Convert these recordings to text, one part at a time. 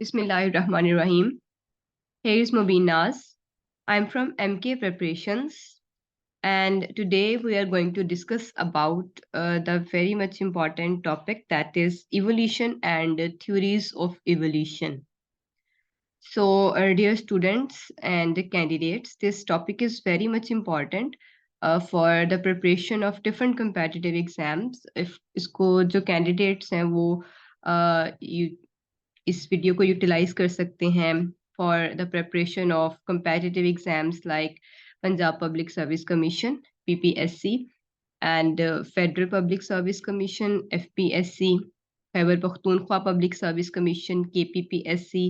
Bismillahirrahmanirrahim. Here is Mubin Naz. I'm from MK Preparations, and today we are going to discuss about the very much important topic, that is evolution and theories of evolution. So, dear students and candidates, this topic is very much important for the preparation of different competitive exams. If इसको जो candidates हैं वो इस video को utilise कर सकते हैं for the preparation of competitive exams like Punjab public service commission PPSC and federal public service commission FPSC, Khyber Pakhtunkhwa public service commission KPPSC,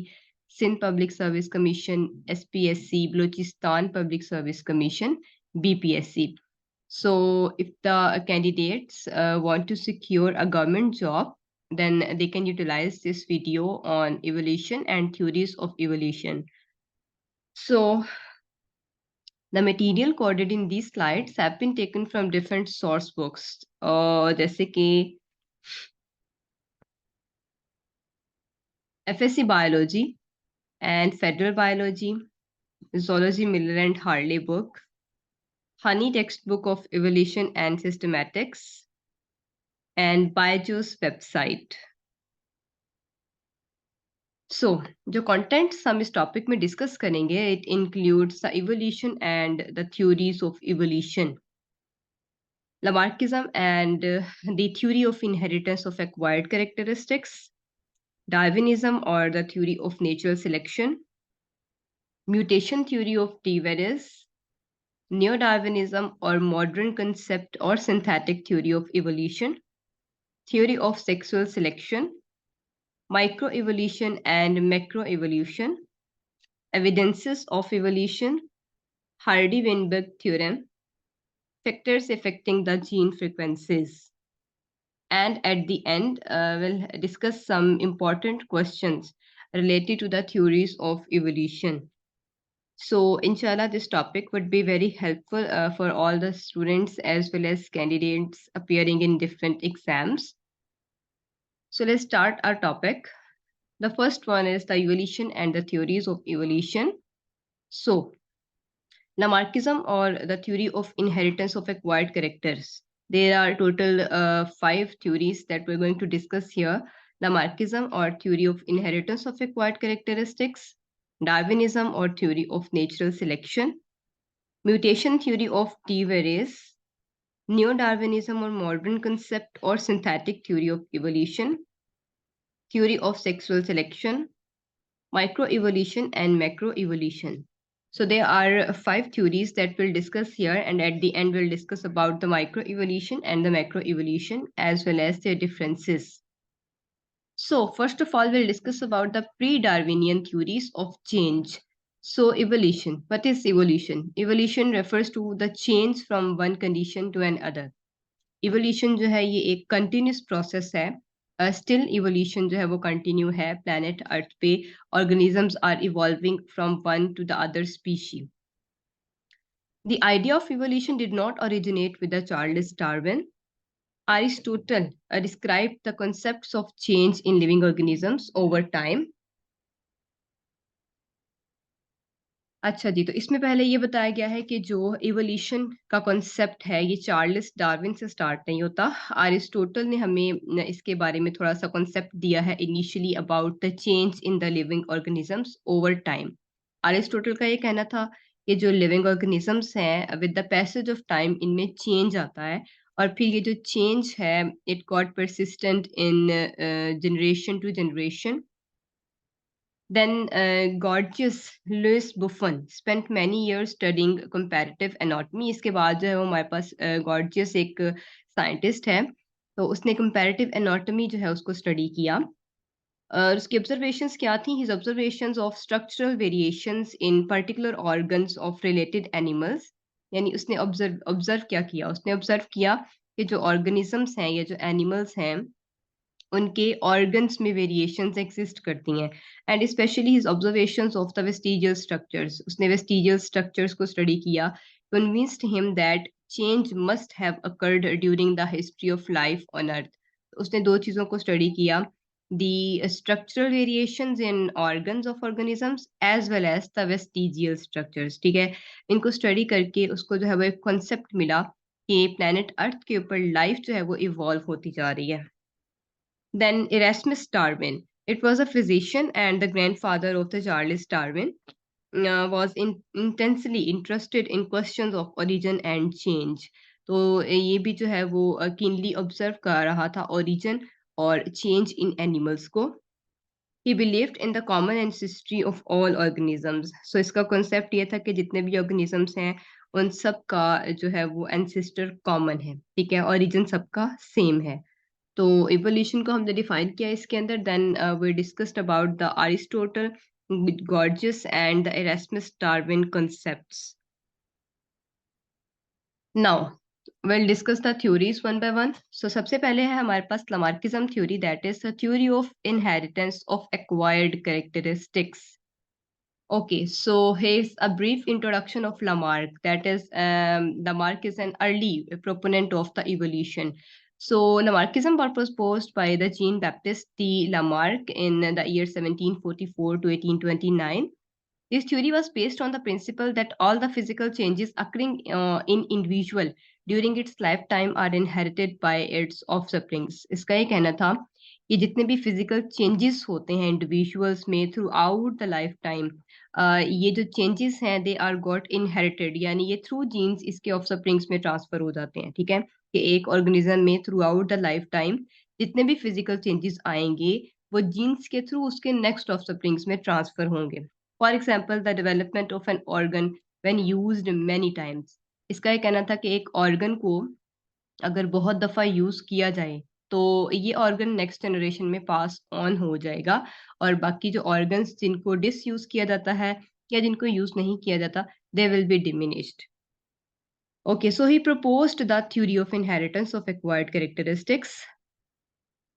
Sindh public service commission SPSC, Balochistan public service commission BPSC. So if the candidates want to secure a government job, then they can utilize this video on evolution and theories of evolution. So the material quoted in these slides have been taken from different source books, जैसे कि FSC Biology and Federal Biology, Zoology Miller and Harley book, Honey textbook of evolution and systematics, and Biojuice website. So, जो contents हम इस topic में discuss करेंगे, it includes the evolution and the theories of evolution, Lamarckism and the theory of inheritance of acquired characteristics, Darwinism or the theory of natural selection, mutation theory of T. Veres, Neo-Darwinism or modern concept or synthetic theory of evolution, theory of sexual selection, microevolution and macroevolution, evidences of evolution, Hardy-Weinberg theorem, factors affecting the gene frequencies. And at the end, we'll discuss some important questions related to the theories of evolution. So, inshallah, this topic would be very helpful for all the students as well as candidates appearing in different exams. So, let's start our topic. The first one is the evolution and the theories of evolution. So, Lamarckism or the theory of inheritance of acquired characters. There are total 5 theories that we're going to discuss here. Lamarckism or theory of inheritance of acquired characteristics, Darwinism or theory of natural selection, mutation theory of T. Veres, Neo-Darwinism or modern concept or synthetic theory of evolution, theory of sexual selection, microevolution and macroevolution. So there are 5 theories that we'll discuss here, and at the end we'll discuss about the microevolution and the macroevolution as well as their differences. So first of all, we'll discuss about the pre-Darwinian theories of change. So evolution. What is evolution? Evolution refers to the change from one condition to another. Evolution जो है ये एक continuous process है. Still evolution जो है वो continue है. Planet Earth पे organisms are evolving from one to the other species. The idea of evolution did not originate with the Charles Darwin. Aristotle described the concepts of change in living organisms over time. अच्छा जी, तो इसमें पहले ये बताया गया है कि जो इवोल्यूशन का कॉन्सेप्ट है ये चार्ल्स डार्विन से स्टार्ट नहीं होता. अरिस्टोटल ने हमें इसके बारे में थोड़ा सा कॉन्सेप्ट दिया है initially about the change in the living organisms over time. Aristotle का ये कहना था कि जो लिविंग ऑर्गेनिजम्स हैं with the passage of time इनमें चेंज आता है, और फिर ये जो चेंज है it got persistent in generation to generation. Then Gorgias Louis Buffon spent many years studying comparative anatomy. इसके बाद जो है वो हमारे पास Gorgias एक साइंटिस्ट है, तो उसने comparative anatomy जो है उसको स्टडी किया. उसकी ऑब्जर्वेशंस क्या थी? His observations of structural variations in particular organs of related animals. यानी उसने ऑब्जर्व क्या किया? उसने ऑब्जर्व किया कि जो ऑर्गेनिजम्स हैं या जो एनिमल्स हैं उनके ऑर्गन्स में वेरिएशंस एग्जिस्ट करती हैं, and specially his observations of the vestigial structures. उसने वेस्टिजियल स्ट्रक्चर्स को स्टडी किया. Convinced him that change must have occurred during the history of life on earth. उसने 2 चीज़ों को स्टडी किया. the structural variations in organs of organisms as well as the vestigial structures. ठीक है, इनको study करके उसको जो है वो एक कॉन्सेप्ट मिला कि प्लैनेट अर्थ के ऊपर लाइफ जो है वो इवॉल्व होती जा रही है. Then Erasmus Darwin. It was a physician and the grandfather of the Charles Darwin. Was intensely interested in questions of origin and change. तो ये भी जो है वो keenly observe कर रहा था origin और change in animals को. He believed in the common ancestry of all organisms. So इसका concept ये था कि जितने भी organisms हैं उन सब का जो है वो ancestor common है, ठीक है, origin सबका same है. तो इवोल्यूशन को हमने डिफाइन किया इसके अंदर. Then we discussed about the Aristotle, Gorgias and the Erasmus Darwin concepts. Now we'll discuss the theories one by one. So सबसे पहले है हमारे पास Lamarckism theory, that is the theory of inheritance of acquired characteristics. Okay, so here's a brief introduction of Lamarck. That is, Lamarck is an early proponent of the evolution. So Lamarckism was proposed by the Jean-Baptiste de Lamarck in the year 1744 to 1829. This theory was based on the principle that all the physical changes occurring in individual during its lifetime are inherited by its offsprings. इसका ये कहना था कि जितने भी physical changes होते हैं individuals में throughout the lifetime, ये जो changes हैं they are got inherited, यानी ये through genes इसके offsprings में transfer हो जाते हैं. ठीक है, कि एक organism में throughout the lifetime जितने भी physical changes आएंगे वो genes के through उसके next offsprings में transfer होंगे. For example the development of an organ when used many times. इसका ये कहना था कि एक ऑर्गन को अगर बहुत दफा यूज किया जाए तो ये ऑर्गन नेक्स्ट जनरेशन में पास ऑन हो जाएगा, और बाकी जो ऑर्गन्स जिनको डिसयूज किया जाता है या जिनको यूज नहीं किया जाता दे will B diminished. Okay, so he proposed the theory of inheritance of acquired characteristics.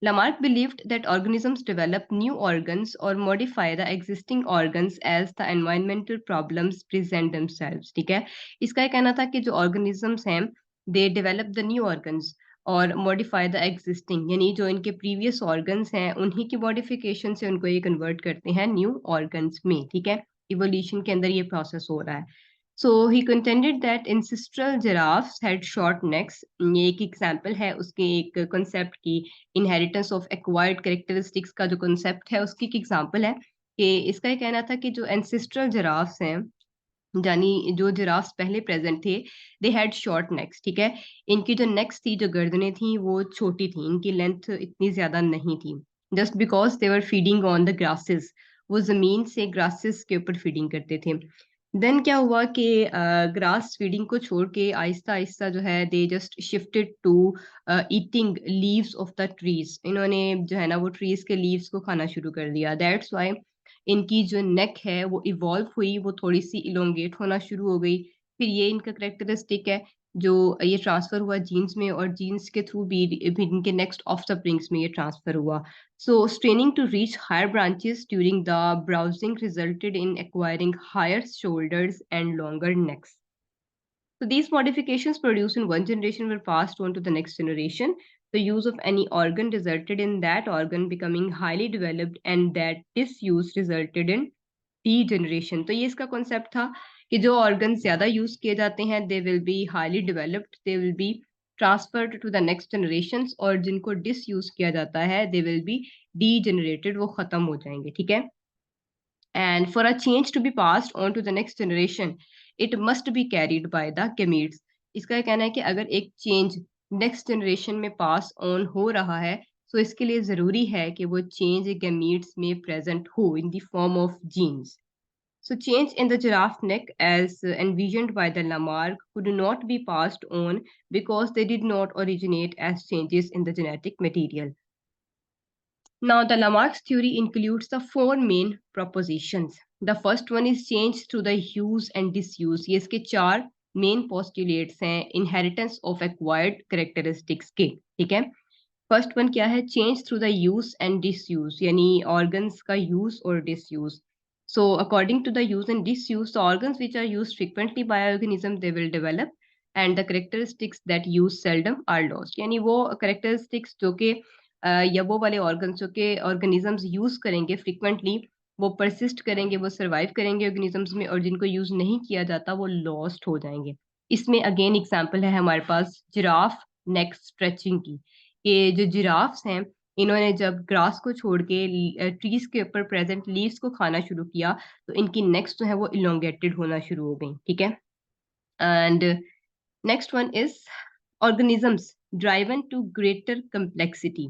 Lamarck believed that organisms develop new organs or modify the existing organs as the environmental problems present themselves. ठीक है, इसका ये कहना था कि जो organisms हैं they develop the new organs और modify the existing, यानी जो इनके previous organs हैं उन्हीं की modification से उनको ये convert करते हैं new organs में. ठीक है, evolution के अंदर ये process हो रहा है. So he contended that ancestral giraffes had short necks. ये एक एग्जाम्पल है उसके एक कॉन्सेप्ट की, इनहेरिटेंस ऑफ एक्वायर्ड कैरेक्टरिस्टिक्स का जो कॉन्सेप्ट है उसकी एक एग्जाम्पल है कि इसका ये कहना था कि जो एंसेस्ट्रल जिराफ्स हैं, यानी जो जिराफ्स पहले प्रेजेंट थे, दे हैड शॉर्ट नेक्स. ठीक है, इनकी जो नेक्स थी, जो गर्दनें थी वो छोटी थी, इनकी लेंथ इतनी ज्यादा नहीं थी. Just because they were feeding on the grasses, वो जमीन से ग्रासेस के ऊपर फीडिंग करते थे. देन क्या हुआ कि ग्रास फीडिंग को छोड़ के आहिस्ता आहिस्ता जो है they just shifted to eating leaves of the trees. इन्होंने जो है ना वो ट्रीज के लीव्स को खाना शुरू कर दिया. दैट्स वाई इनकी जो नेक है वो इवॉल्व हुई, वो थोड़ी सी इलोंगेट होना शुरू हो गई. फिर ये इनका करेक्टरिस्टिक है जो ये ट्रांसफर हुआ जीन्स में, और जीन्स के थ्रू भी इनके नेक्स्ट ऑफस्प्रिंग्स में ये ट्रांसफर हुआ. So, straining to reach higher branches during the browsing resulted in acquiring higher shoulders and longer necks. So, these modifications produced in one generation were passed on to the next generation. The use of any organ resulted in that organ becoming highly developed, and that disuse resulted in degeneration. तो ये इसका concept था कि जो organ ज्यादा use किए जाते हैं they will be highly developed, they will be transferred to the next generation, और जिनको डिसयूज किया जाता है दे विल बी डीजेनरेटेड, वो खत्म हो जाएंगे. ठीक है, and for a change to be passed on to the next generation it must be carried by the gametes. इसका ये कहना है कि अगर एक चेंज नेक्स्ट जनरेशन में पास ऑन हो रहा है तो इसके लिए जरूरी है कि वो चेंज गैमीट्स में प्रेजेंट हो in the form of genes. So change in the giraffe neck as envisioned by the Lamarck could not be passed on because they did not originate as changes in the genetic material. Now the Lamarck's theory includes the four main propositions. The first one is change through the use and disuse. ये इसके चार main postulates हैं inheritance of acquired characteristics के. ठीक है, first one क्या है, change through the use and disuse, यानी ऑर्गन्स का यूज और disuse. So according to the use and disuse, the organs which are used frequently by organism they will develop, and the characteristics that use seldom are lost. यानी वो characteristics जो कि या वो वाले ऑर्गन्स जो के ऑर्गेनिजम्स यूज करेंगे फ्रिक्वेंटली, वो परसिस्ट करेंगे, वो सर्वाइव करेंगे ऑर्गेनिजम्स में, और जिनको यूज नहीं किया जाता वो लॉस्ट हो जाएंगे। इसमें अगेन एग्जांपल है हमारे पास जिराफ नेक स्ट्रेचिंग की। ये जो जिराफ्स हैं, इन्होंने जब ग्रास को छोड़ के ट्रीज के ऊपर प्रेजेंट लीव्स को खाना शुरू किया, तो इनकी नेक्स जो है वो इलोंगेटेड होना शुरू हो गई, ठीक है। And next one is organisms driven to greater complexity.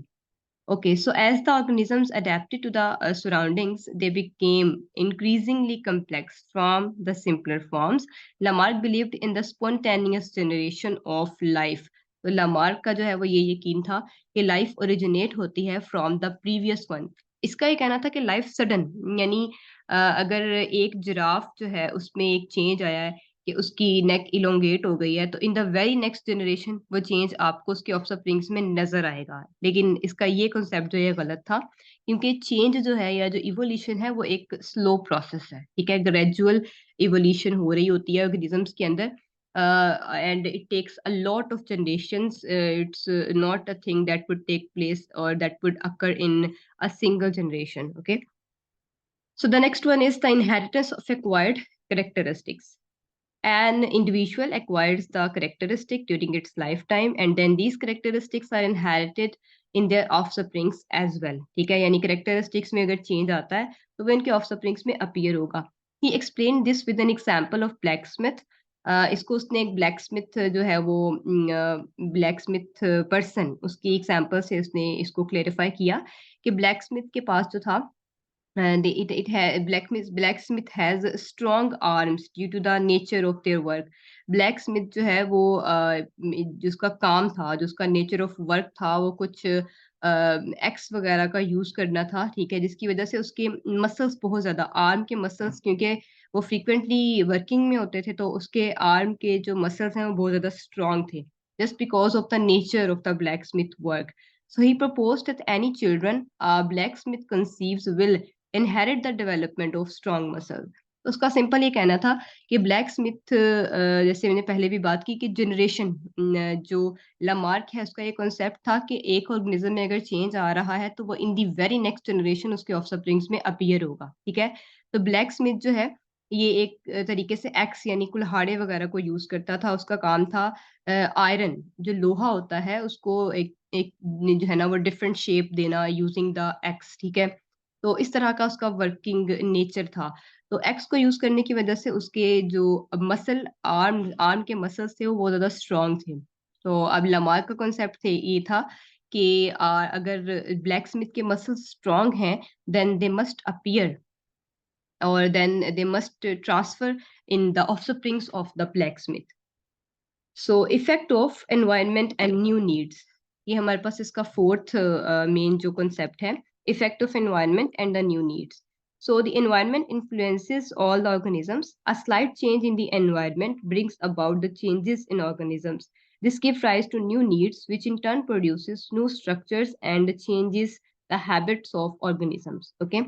Okay, so as the organisms adapted to the surroundings, they became increasingly complex from the simpler forms. Lamarck believed in the spontaneous generation of life. तो Lamarck का जो है वो ये यकीन था कि life originate होती है फ्रॉम द प्रीवियस वन। इसका ये कहना था कि लाइफ सडन, यानी अगर एक जिराफ जो है उसमें एक चेंज आया है कि उसकी नेक इलोंगेट हो गई है, तो इन द वेरी नेक्स्ट जनरेशन वो चेंज आपको उसके ऑफस्प्रिंग्स में नजर आएगा। लेकिन इसका ये कॉन्सेप्ट जो है गलत था, क्योंकि चेंज जो है या जो इवोल्यूशन है वो एक स्लो प्रोसेस है, ठीक है। ग्रेजुअल इवोल्यूशन हो रही होती है ऑर्गेनिजम्स के अंदर, and it takes a lot of generations. It's not a thing that would take place or that would occur in a single generation. Okay, so the next one is the inheritance of acquired characteristics. An individual acquires the characteristic during its lifetime, and then these characteristics are inherited in their offsprings as well, ठीक है। यानी characteristics में अगर change आता है तो वो इनके offsprings में appear होगा। He explained this with an example of blacksmith. इसको उसने एक blacksmith जो है वो blacksmith person, उसकी example से उसने इसको clarify किया कि blacksmith के पास जो था, and blacksmith has strong arms due to the nature of their work. Blacksmith जो है वो जिसका काम था, जो उसका नेचर ऑफ वर्क था, वो कुछ एक्स वगैरह का यूज करना था, ठीक है, जिसकी वजह से उसके मसल्स बहुत ज्यादा, आर्म के मसल्स, क्योंकि वो फ्रीक्वेंटली वर्किंग में होते थे, तो उसके आर्म के जो मसल्स हैं वो बहुत ज्यादा स्ट्रांग थे, just because of the nature of the blacksmith work. So he proposed that any children a blacksmith conceives will inherit the development of strong muscle. तो उसका सिंपल ये कहना था कि ब्लैक स्मिथ, जैसे मैंने पहले भी बात की कि जनरेशन, जो लामार्क है उसका ये कॉन्सेप्ट था कि एक ऑर्गेनिज्म में अगर चेंज आ रहा है तो वो इन दी वेरी नेक्स्ट जनरेशन उसके ऑफस्प्रिंग्स में अपीयर होगा, ठीक है। तो ब्लैक स्मिथ जो है ये एक तरीके से एक्स यानी कुल्हाड़े वगैरह को यूज करता था। उसका काम था आयरन, जो लोहा होता है, उसको एक एक जो है ना वो डिफरेंट शेप देना यूजिंग द एक्स, ठीक है। तो इस तरह का उसका वर्किंग नेचर था। तो एक्स को यूज करने की वजह से उसके जो मसल, आर्म आर्म के मसल्स थे वो बहुत ज्यादा स्ट्रांग थे। तो अब लमार का कॉन्सेप्ट थे ये था कि अगर ब्लैक स्मिथ के मसल्स स्ट्रांग हैं, देन दे मस्ट अपीयर और then they must transfer in the offsprings of the blacksmith. So effect of environment and new needs, ये हमारे पास इसका फोर्थ मेन जो कॉन्सेप्ट है, effect of environment and the new needs. So the environment influences all the organisms. A slight change in the environment brings about the changes in organisms. This gives rise to new needs, which in turn produces new structures and changes the habits of organisms. Okay.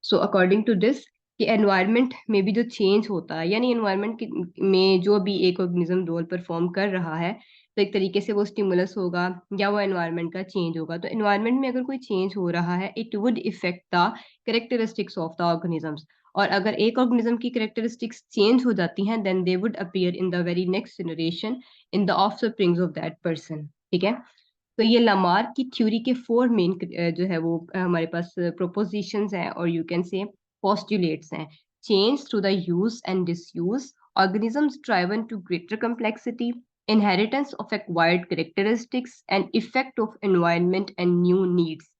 So according to this कि environment में भी जो change होता है, यानी environment में जो भी एक ऑर्गेनिज्म रोल परफॉर्म कर रहा है, तो एक तरीके से वो स्टिमुलस होगा या वो एनवायरनमेंट का चेंज होगा। तो एनवायरनमेंट में अगर कोई चेंज हो रहा है, it would effect the characteristics of the organisms. और अगर एक ऑर्गेनिज्म की कैरेक्टरिस्टिक्स चेंज हो जाती हैं, then they would appear in the very next generation in the offsprings of that person, ठीक है। तो ये लामार्क की थ्योरी के फोर मेन जो है वो हमारे पास प्रोपोजिशंस हैं, और यू कैन से पोस्टुलेट्स हैं। Change through the use and disuse, organisms driven to greater complexity, inheritance of acquired characteristics, and effect of environment and new needs.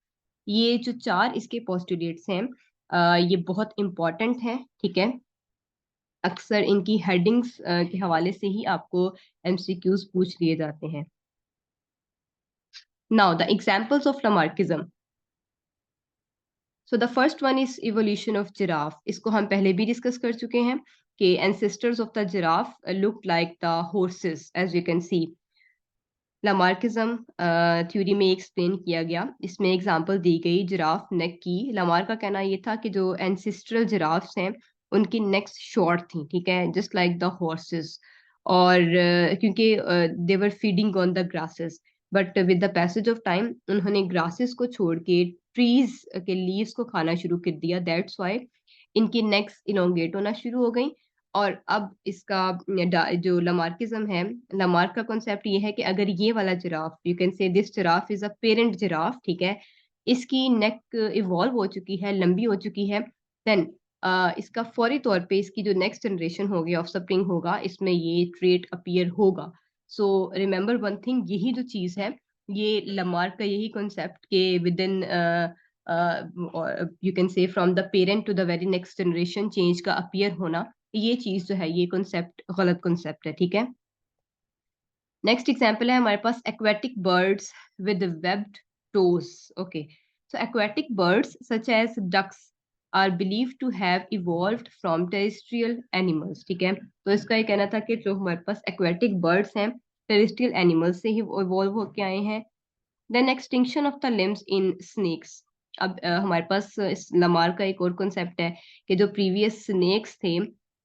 ये जो चार इसके पोस्टुलेट्स हैं, ये बहुत इंपॉर्टेंट हैं, ठीक है। अक्सर इनकी हेडिंग्स के हवाले से ही आपको एमसीक्यूज पूछ लिए जाते हैं। Now, the examples of Lamarckism. So the first one is evolution of giraffe. इसको हम पहले भी डिस्कस कर चुके हैं कि ancestors of the giraffe looked like the horses, as you can see. Lamarckism theory में एक्सप्लेन किया गया, इसमें एग्जांपल दी गई जिराफ नेक की। लामार्क का कहना ये था कि जो एंसिस्ट्रल जिराफ्स हैं उनकी नेक्स शॉर्ट थी, ठीक है, जस्ट लाइक द हॉर्सेस। और क्योंकि they were feeding on the grasses, but with the passage of time उन्होंने ग्रासेस को छोड़ के ट्रीज के लीव्स को खाना शुरू कर दिया, दैट्स वाई इनकी नेक्स इलोंगेट होना शुरू हो गई। और अब इसका जो लमार्किज्म है, लमार्क का कॉन्सेप्ट ये है कि अगर ये वाला जिराफ, यू कैन से this giraffe is a parent giraffe, ठीक है, इसकी नेक इवॉल्व हो चुकी है, लंबी हो चुकी है, देन इसका फौरी तौर पे इसकी जो नेक्स्ट जनरेशन होगी, ऑफ स्प्रिंग होगा, इसमें ये ट्रेट अपीयर होगा। सो रिमेंबर वन थिंग, यही जो चीज है, ये लमार्क का यही कॉन्सेप्ट के within you can say from the parent to the very next generation change का अपीयर होना, ये चीज जो है, ये कॉन्सेप्ट गलत कॉन्सेप्ट है, ठीक है। नेक्स्ट एग्जाम्पल है हमारे पास aquatic birds with webbed toes. Okay, so aquatic birds such as ducks are believe to have evolved from terrestrial animals, ठीक है। तो इसका ये कहना था कि जो हमारे पास एक्वेटिक बर्ड्स हैं, टेरेस्ट्रियल एनिमल्स से ही इवॉल्व होके आए हैं। Then extinction of the limbs in snakes. अब हमारे पास इस लमार का एक और कॉन्सेप्ट है कि जो प्रीवियस स्नेक्स थे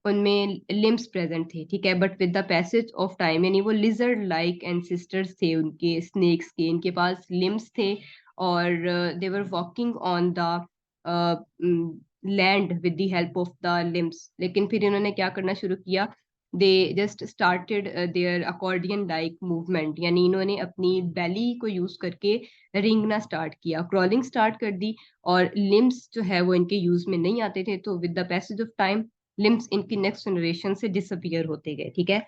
उनमें लिम्स प्रेजेंट थे, ठीक है, but with the passage of time, यानी वो लिजर्ड लाइक एंसेस्टर्स थे उनके स्नेक्स के, इनके पास लिम्स थे और they were walking on the land with the help of the limbs. लेकिन फिर इन्होंने क्या करना शुरू किया, they just started their accordion like movement, यानी इन्होंने अपनी बैली को यूज करके रिंगना स्टार्ट किया, क्रॉलिंग स्टार्ट कर दी, और लिम्स जो है वो इनके यूज में नहीं आते थे, तो with the passage of time limbs इनकी नेक्स्ट जनरेशन से डिसअपियर होते गए, ठीक है।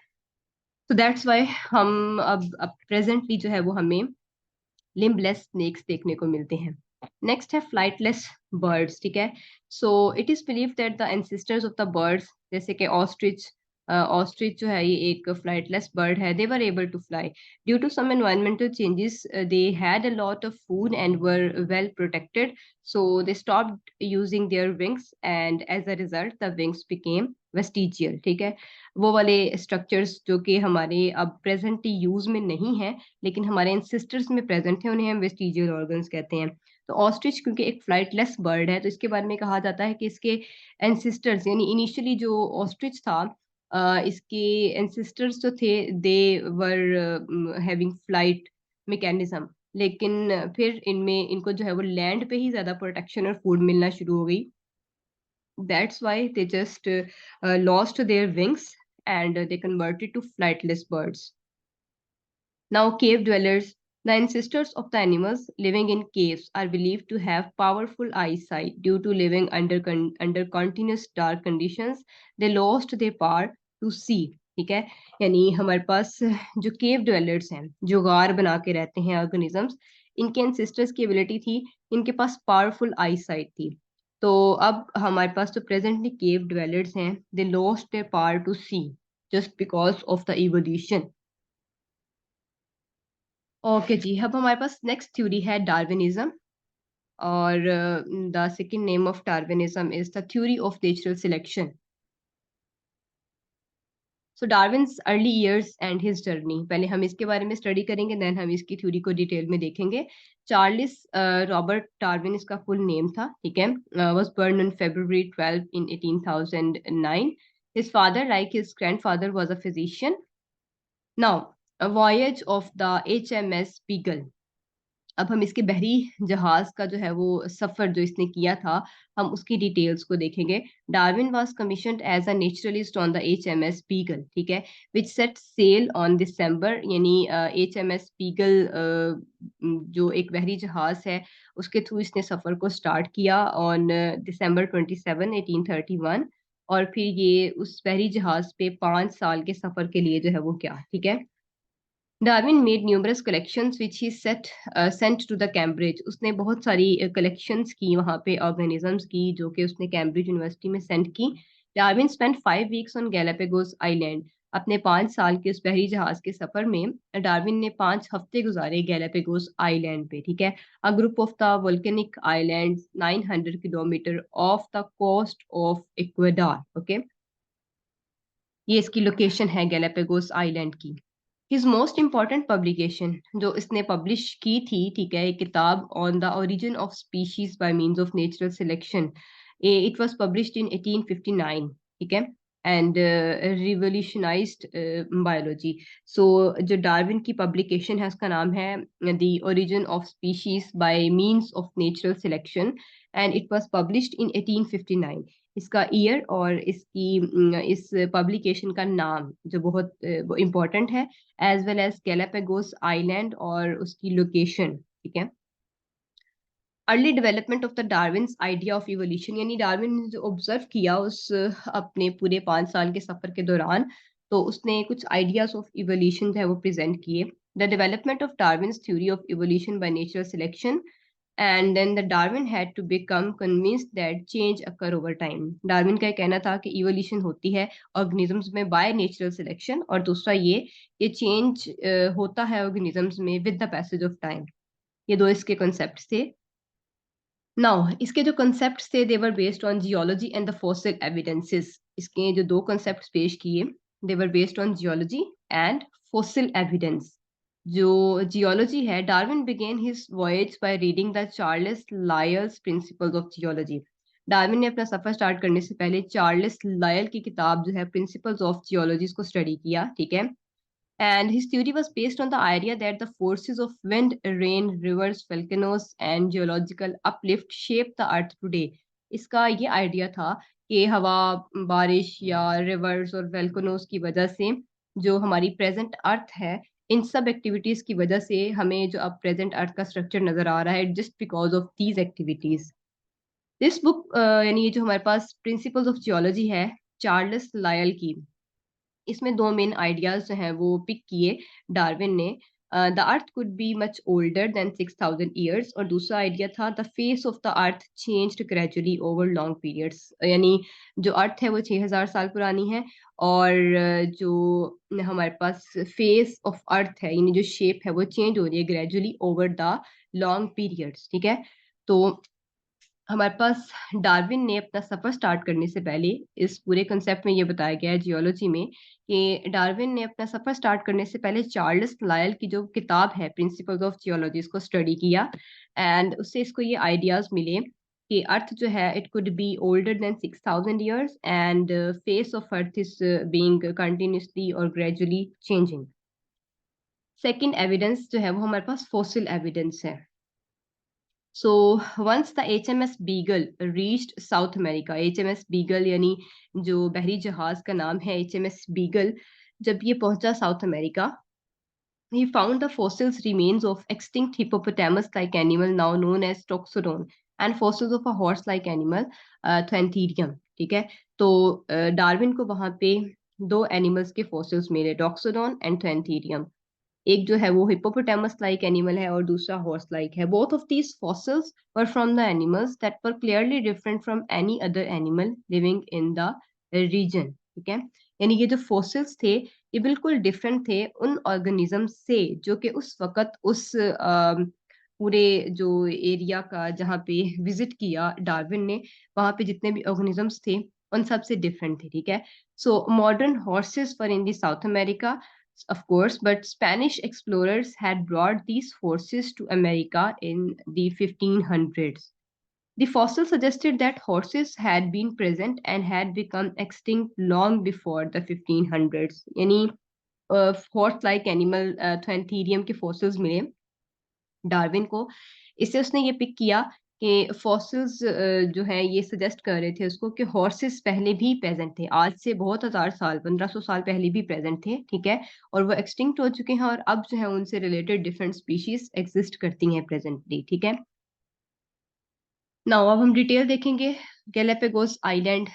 तो दैट्स वाई हम अब प्रेजेंटली जो है वो हमें लिम्बलेस स्नेक्स देखने को मिलते हैं। नेक्स्ट है फ्लाइटलेस बर्ड्स, ठीक है। So it is believe that the ancestors of the birds, जैसे कि ऑस्ट्रिच, ऑस्ट्रिच जो है ये एक फ्लाइटलेस बर्ड है, they were able to fly due to some environmental changes, they had a lot of food and were well protected, so they stopped using their wings and as a result the wings became vestigial, ठीक है। वो वाले structures जो कि हमारे अब presently use में नहीं है लेकिन हमारे एंसेस्टर्स में प्रेजेंट है, उन्हें हम वेस्टिजियल ऑर्गन्स कहते हैं। तो ऑस्ट्रिच क्योंकि एक फ्लाइटलेस बर्ड है, तो इसके बारे में कहा जाता है कि इसके एंसेस्टर्स, यानी इनिशियली जो ऑस्ट्रिच था, इसके एंसेस्टर्स जो थे, they were having flight mechanism, लेकिन फिर इनमें इनको जो है वो लैंड पे ही ज्यादा प्रोटेक्शन और फूड मिलना शुरू हो गई, that's why they just lost their wings and they converted to flightless birds. Now, cave dwellers, the ancestors of the animals living in caves, are believed to have powerful eyesight due to living under continuous dark conditions. They lost their power to see. ठीक है, यानी हमारे पास जो केव dwellers हैं, जो गार बना के रहते हैं ऑर्गेनिजम्स, इनके एंसेस्टर्स की एबिलिटी थी, इनके पास पावरफुल आई साइट थी। तो अब हमारे पास जो प्रेजेंटली केव ड्वेलर्स हैं, they lost their power to see just because of the evolution. Okay जी, अब हमारे पास नेक्स्ट थ्योरी है डार्विनिज्म, और the second name of Darwinism is the theory of natural selection. So Darwin's early years and his journey, पहले हम इसके बारे में स्टडी करेंगे, देन हम इसकी थ्योरी को डिटेल में देखेंगे। चार्लिस रॉबर्ट डार्विन इसका फुल नेम था, ठीक है, was born on February 12 in 1809। His father, like his grandfather, was a physician. Now, a voyage of the HMS Beagle, अब हम इसके बहरी जहाज का जो है वो सफर जो इसने किया था, हम उसकी डिटेल्स को देखेंगे। Darwin was commissioned as a naturalist on the HMS Beagle, ठीक है, which set sail on December, यानी HMS बीगल जो एक बहरी जहाज है, उसके थ्रू इसने सफर को स्टार्ट किया ऑन December 27, 1831, और फिर ये उस बहरी जहाज पे 5 साल के सफर के लिए जो है वो क्या, ठीक है। Darwin made numerous collections which he sent to the Cambridge, उसने बहुत सारी कलेक्शंस की वहाँ पे ऑर्गेनिजम्स की, जो कि उसने कैम्ब्रिज यूनिवर्सिटी में सेंड की। Darwin spent 5 weeks on Galapagos island, अपने 5 साल के उस बहरी जहाज के सफर में डार्विन ने 5 हफ्ते गुजारे गैलापेगोस आइलैंड पे, ठीक है, a group of the volcanic island 900 kilometre off the coast of Ecuador. Okay, ये इसकी लोकेशन है गैलापेगोस आइलैंड की। हिज मोस्ट इम्पॉर्टेंट पब्लिकेशन जो इसने पब्लिश की थी, ठीक है, एक किताब on the origin of species by means of natural selection, it was published in 1859, ठीक है। And revolutionised biology. सो जो डार्विन की पब्लिकेशन है उसका नाम है the origin of species by means of natural selection, and it was published in 1859। इसका year और इस पब्लिकेशन का नाम जो बहुत इम्पोर्टेंट है, as well as Galapagos island और उसकी लोकेशन, ठीक है। Early development of the Darwin's idea of evolution, यानी डार्विन ने जो ऑब्जर्व किया उस अपने पूरे 5 साल के सफर के दौरान, तो उसने कुछ आइडियाज ऑफ इवोल्यूशन जो है वो प्रेजेंट किए। The development of Darwin's theory of evolution by natural selection, and then the Darwin had to become convinced that change occur over time. Darwin का कहना था कि इवोल्यूशन होती है ऑर्गेनिजम्स में बाय नेचुरल सिलेक्शन, और दूसरा ये चेंज होता है ऑर्गेनिजम्स में with the passage of time. ये दो इसके कॉन्सेप्ट थे। नाउ इसके जो कॉन्सेप्ट्स थे they were based on geology and the fossil evidences. इसके जो दो कॉन्सेप्ट्स पेश किए they were based on geology and fossil evidence. जो जियोलॉजी है, Darwin began his voyage by reading the Charles Lyell's principles of geology. Darwin ने अपना सफर start करने से पहले चार्ल्स लायल की किताब जो है प्रिंसिपल्स ऑफ जियोलॉजी को स्टडी किया, ठीक है। And his theory was based on the idea that the forces of wind, rain, rivers, volcanoes, and geological uplift shape the earth today. इसका ये आइडिया था कि हवा, बारिश या रिवर्स और वेल्कोनोस की वजह से जो हमारी प्रेजेंट अर्थ है, इन सब एक्टिविटीज की वजह से हमें जो अब प्रेजेंट अर्थ का स्ट्रक्चर नजर आ रहा है, just because of these activities. This book यानी ये जो हमारे पास प्रिंसिपल्स ऑफ जियोलॉजी है चार्ल्स लायल की, इसमें दो मेन आइडियाज जो हैं वो पिक किए डार्विन ने। The earth could be much older than 6000 years, और दूसरा आइडिया था the face of the earth changed gradually over long periods, यानी जो अर्थ है वो 6000 साल पुरानी है, और जो हमारे पास फेस ऑफ अर्थ है यानी जो शेप है वो चेंज हो रही है gradually over the long periods, ठीक है। तो हमारे पास डार्विन ने अपना सफर स्टार्ट करने से पहले, इस पूरे कंसेप्ट में ये बताया गया है जियोलॉजी में कि डार्विन ने अपना सफर स्टार्ट करने से पहले चार्ल्स लायल की जो किताब है प्रिंसिपल्स ऑफ जियोलॉजी इसको स्टडी किया, एंड उससे इसको ये आइडियाज मिले कि अर्थ जो है it could be older than 6000 years, and face of earth is being continuously और ग्रेजुअली चेंजिंग। सेकेंड एविडेंस जो है वो हमारे पास फॉसिल एविडेंस है। So once the HMS Beagle reached South America, HMS Beagle यानी जो बहरी जहाज का नाम है HMS Beagle, जब ये पहुंचा south America, he found the fossils remains of extinct hippopotamus-like animal now known as Toxodon and fossils of a horse-like animal, Thantherium, ठीक है। तो डार्विन को वहां पे दो एनिमल्स के फॉसिल्स मिले, डॉक्सोडॉन एंड थैंथेरियम। एक जो है वो हिप्पोपोटामस लाइक एनिमल है और दूसरा हॉर्स लाइक है। Both of these fossils were from the animals that were clearly different from any other animal living in the region, ठीक है। यानी ये जो फॉसिल्स थे ये बिल्कुल डिफरेंट थे उन ऑर्गेनिज्म से जो कि उस वक्त उस पूरे जो एरिया का जहाँ पे विजिट किया डार्विन ने, वहां पे जितने भी ऑर्गेनिजम्स थे उन सब से डिफरेंट थे, ठीक है। So modern horses were in the south America, of course, but Spanish explorers had brought these forces to America in the 1500s. The fossils suggested that horses had been present and had become extinct long before the 1500s. यानी horse-like animal Thantherium के fossils मिले Darwin को। इससे उसने ये pick किया कि fossils जो है ये सजेस्ट कर रहे थे उसको कि हॉर्सेस पहले भी प्रेजेंट थे, आज से बहुत हजार साल 1500 साल पहले भी प्रेजेंट थे, ठीक है। और वो एक्सटिंक्ट हो चुके हैं और अब जो है उनसे रिलेटेड डिफरेंट स्पीशीज एग्जिस्ट करती हैं प्रेजेंटली, ठीक है। नाउ अब हम डिटेल देखेंगे गैलापागोस आइलैंड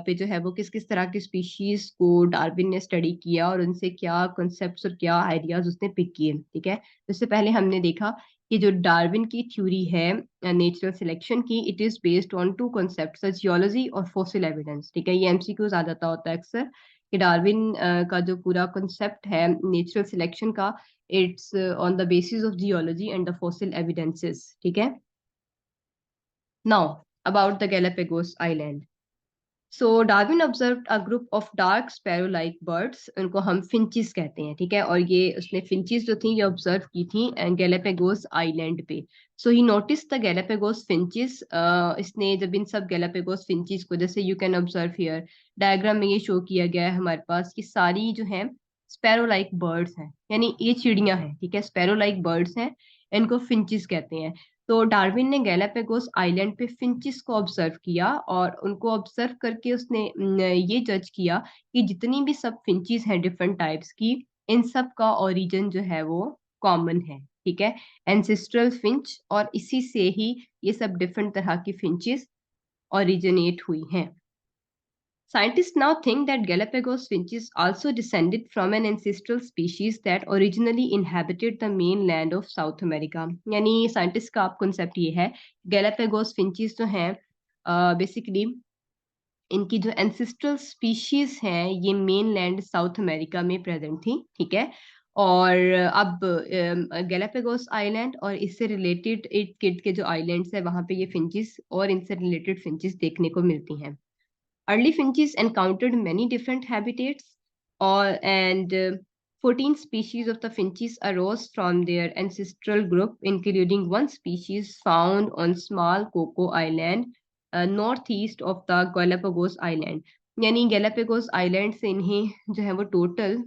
पे जो है वो किस किस तरह की स्पीशीज को डार्विन ने स्टडी किया और उनसे क्या कॉन्सेप्ट्स और क्या आइडियाज उसने पिक किए, ठीक है। इससे पहले हमने देखा कि जो डार्विन की थ्योरी है नेचुरल सिलेक्शन की, it is based on two concepts geology और फॉसिल एविडेंस, ठीक है। ये एमसीक्यूज आ जाता होता है अक्सर कि डार्विन का जो पूरा कॉन्सेप्ट है नेचुरल सिलेक्शन का, it's on the basis of geology and the fossil evidences, ठीक है। Now, about the Galapagos Island. So Darwin observe a group of dark sparrow like birds, उनको हम फिंचिस कहते हैं, ठीक है। और ये उसने फिंचिस जो थी ये ऑब्जर्व की थी गैलापेगोस आइलैंड पे। सो ही नोटिस द गैलापेगोस फिंचिस, इसने जब इन सब गैलापेगोस फिंचिस को, जैसे you can observe here diagram में ये शो किया गया है हमारे पास कि सारी जो है स्पैरो लाइक बर्ड्स हैं, यानी ये चिड़ियां हैं, ठीक है, स्पैरो लाइक बर्ड्स हैं, इनको फिंचिस कहते हैं। तो डार्विन ने गैलापेगोस आइलैंड पे फिंचिस को ऑब्जर्व किया और उनको ऑब्जर्व करके उसने ये जज किया कि जितनी भी सब फिंचिस हैं डिफरेंट टाइप्स की, इन सब का ओरिजिन जो है वो कॉमन है, ठीक है, एंसेस्ट्रल फिंच, और इसी से ही ये सब डिफरेंट तरह की फिंचिस ओरिजिनेट हुई हैं। Scientists now think that Galapagos finches also descended from an ancestral species that originally inhabited the mainland of South America. यानी साइंटिस्ट का आप कॉन्सेप्ट ये है, गैलापेगोस फिंचेस जो हैं बेसिकली इनकी जो एंसेस्ट्रल स्पीशीज हैं ये मेनलैंड साउथ अमेरिका में प्रेजेंट थी, ठीक है। और अब गैलापेगोस आइलैंड और इससे रिलेटेड इट किड के जो आइलैंड्स है वहां पे ये फिंचेस और इनसे रिलेटेड फिंचेस देखने को मिलती हैं। Early finches encountered many different habitats, and 14 species of the finches arose from their ancestral group, including one species found on small Coco Island, northeast of the Galapagos Island. यानी Galapagos island से इन्हें जो है वो total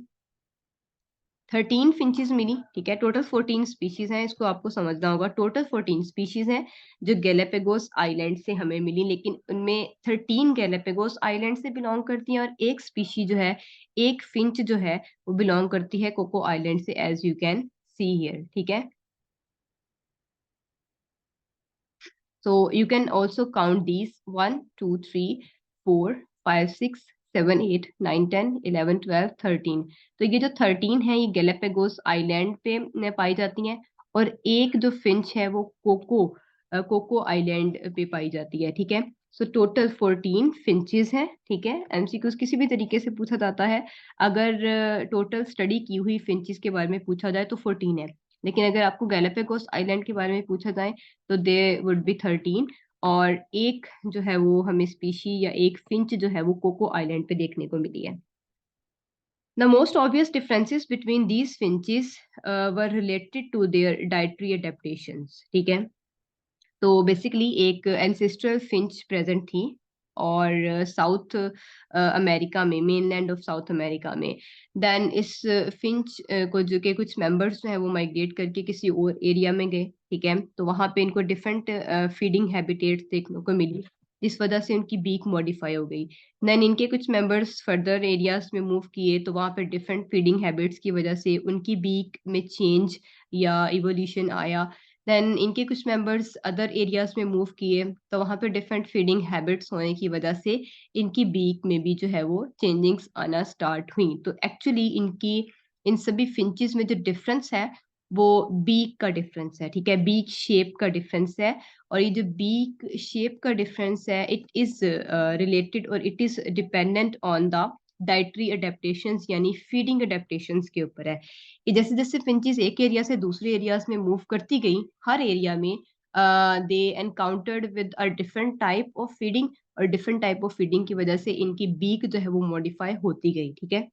13 finches मिली, ठीक है। Total 14 species हैं, इसको आपको समझना होगा। टोटल 14 स्पीशीज हैं जो गैलापेगोस आइलैंड से हमें मिली, लेकिन उनमें 13 गैलापेगोस आइलैंड से बिलोंग करती हैं और एक स्पीशी जो है, एक फिंच जो है वो बिलोंग करती है कोको आइलैंड से, as you can see here, ठीक है। So you can also count these 1, 2, 3, 4, 5, 6, 7, 8, 9, 10, 11, 12, 13। तो ये जो 13 है ये गैलापेगोस आइलैंड पे पाई जाती हैं, और एक जो फिंच है वो कोको आइलैंड पे पाई जाती है, ठीक है। सो टोटल 14 फिंचेस हैं, ठीक है। एमसीक्यूज किसी भी तरीके से पूछा जाता है, अगर टोटल स्टडी की हुई फिंचेस के बारे में पूछा जाए तो 14 है, लेकिन अगर आपको गैलापेगोस आइलैंड के बारे में पूछा जाए तो दे वुड बी 13। और एक जो है वो हमें स्पीशी या एक फिंच जो है वो कोको आइलैंड पे देखने को मिली है। The most obvious differences between these finches were related to their dietary adaptations, ठीक है। तो बेसिकली एक एंसेस्ट्रल फिंच प्रेजेंट थी और साउथ अमेरिका में, मेनलैंड ऑफ साउथ अमेरिका में। देन इस फिंच को जो के कुछ मेंबर्स जो है वो माइग्रेट करके किसी और एरिया में गए, ठीक है। तो वहां पे इनको डिफरेंट फीडिंग हैबिटेट्स देखने को मिली, जिस वजह से उनकी बीक मॉडिफाई हो गई। देन इनके कुछ मेंबर्स फर्दर एरियाज में मूव किए, तो वहां पे डिफरेंट फीडिंग हैबिट्स की वजह से उनकी बीक में चेंज या इवोल्यूशन आया। देन इनके कुछ मेंबर्स अदर एरियाज में मूव किए, तो वहां पे डिफरेंट फीडिंग हैबिट्स होने की वजह से इनकी बीक में भी जो है वो चेंजिंग्स आना स्टार्ट हुई। तो एक्चुअली इनकी इन सभी फिंचेस में जो डिफरेंस है वो बीक का डिफरेंस है, ठीक है, बीक शेप का डिफरेंस है। और ये जो बीक शेप का डिफरेंस है इट इज रिलेटेड और it is dependent on the dietary adaptations, यानी फीडिंग अडेप्टेशंस के ऊपर है कि जैसे जैसे फिंचेस एक एरिया से दूसरे एरियाज में मूव करती गई, हर एरिया में they encountered with a different type of feeding, और डिफरेंट टाइप ऑफ फीडिंग की वजह से इनकी बीक जो है वो मॉडिफाई होती गई, ठीक है।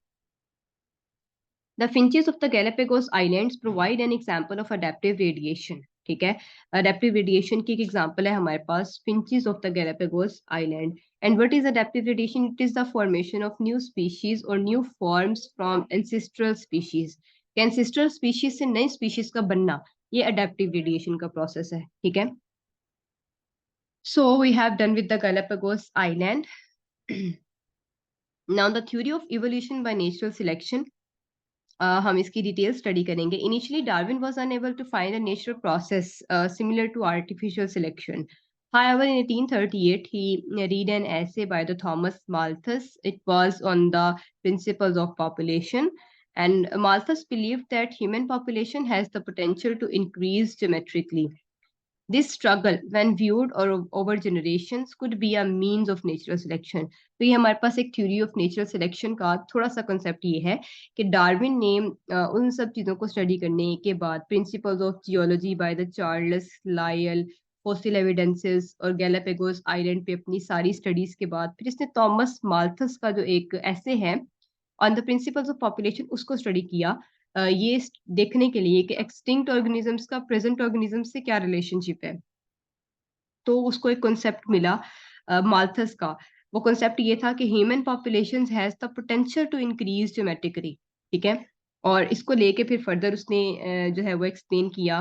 The finches of the Galapagos Islands provide an example of adaptive radiation, ठीक है। अडेप्टिव रेडिएशन की एक एग्जांपल है हमारे पास finches of the Galapagos Island. And what is adaptive radiation? It is the formation of new species or new forms from ancestral species. कि ancestral species से नई species का बनना, ये adaptive radiation का process है, ठीक है। So we have done with the Galapagos Island. Now the theory of evolution by natural selection. हम इसकी डिटेल स्टडी करेंगे। Initially Darwin was unable to find a natural process similar to artificial selection. However, in 1838, he read an essay by the Thomas Malthus. It was on the principles of population, and Malthus believed that human population has the potential to increase geometrically. This struggle, when viewed or over generations, could be a means of natural selection. तो ये हमारे पास एक theory of natural selection का थोड़ा सा concept ये है कि डार्विन ने उन सब चीज़ों को स्टडी करने के बाद principles of geology by the Charles Lyell fossil evidences और गैलापेगोस आइलैंड पे अपनी सारी स्टडीज के बाद फिर इसने थॉमस माल्थस का जो एक ऐसे है on the principles of population उसको स्टडी किया, ये देखने के लिए कि एक्सटिंक्ट ऑर्गेनिजम्स का प्रेजेंट ऑर्गेनिज्म से क्या रिलेशनशिप है। तो उसको एक कॉन्सेप्ट मिला माल्थस का। वो कॉन्सेप्ट ये था कि human population has the potential to increase geometrically, ठीक है। और इसको लेके फिर फर्दर उसने जो है वो एक्सप्लेन किया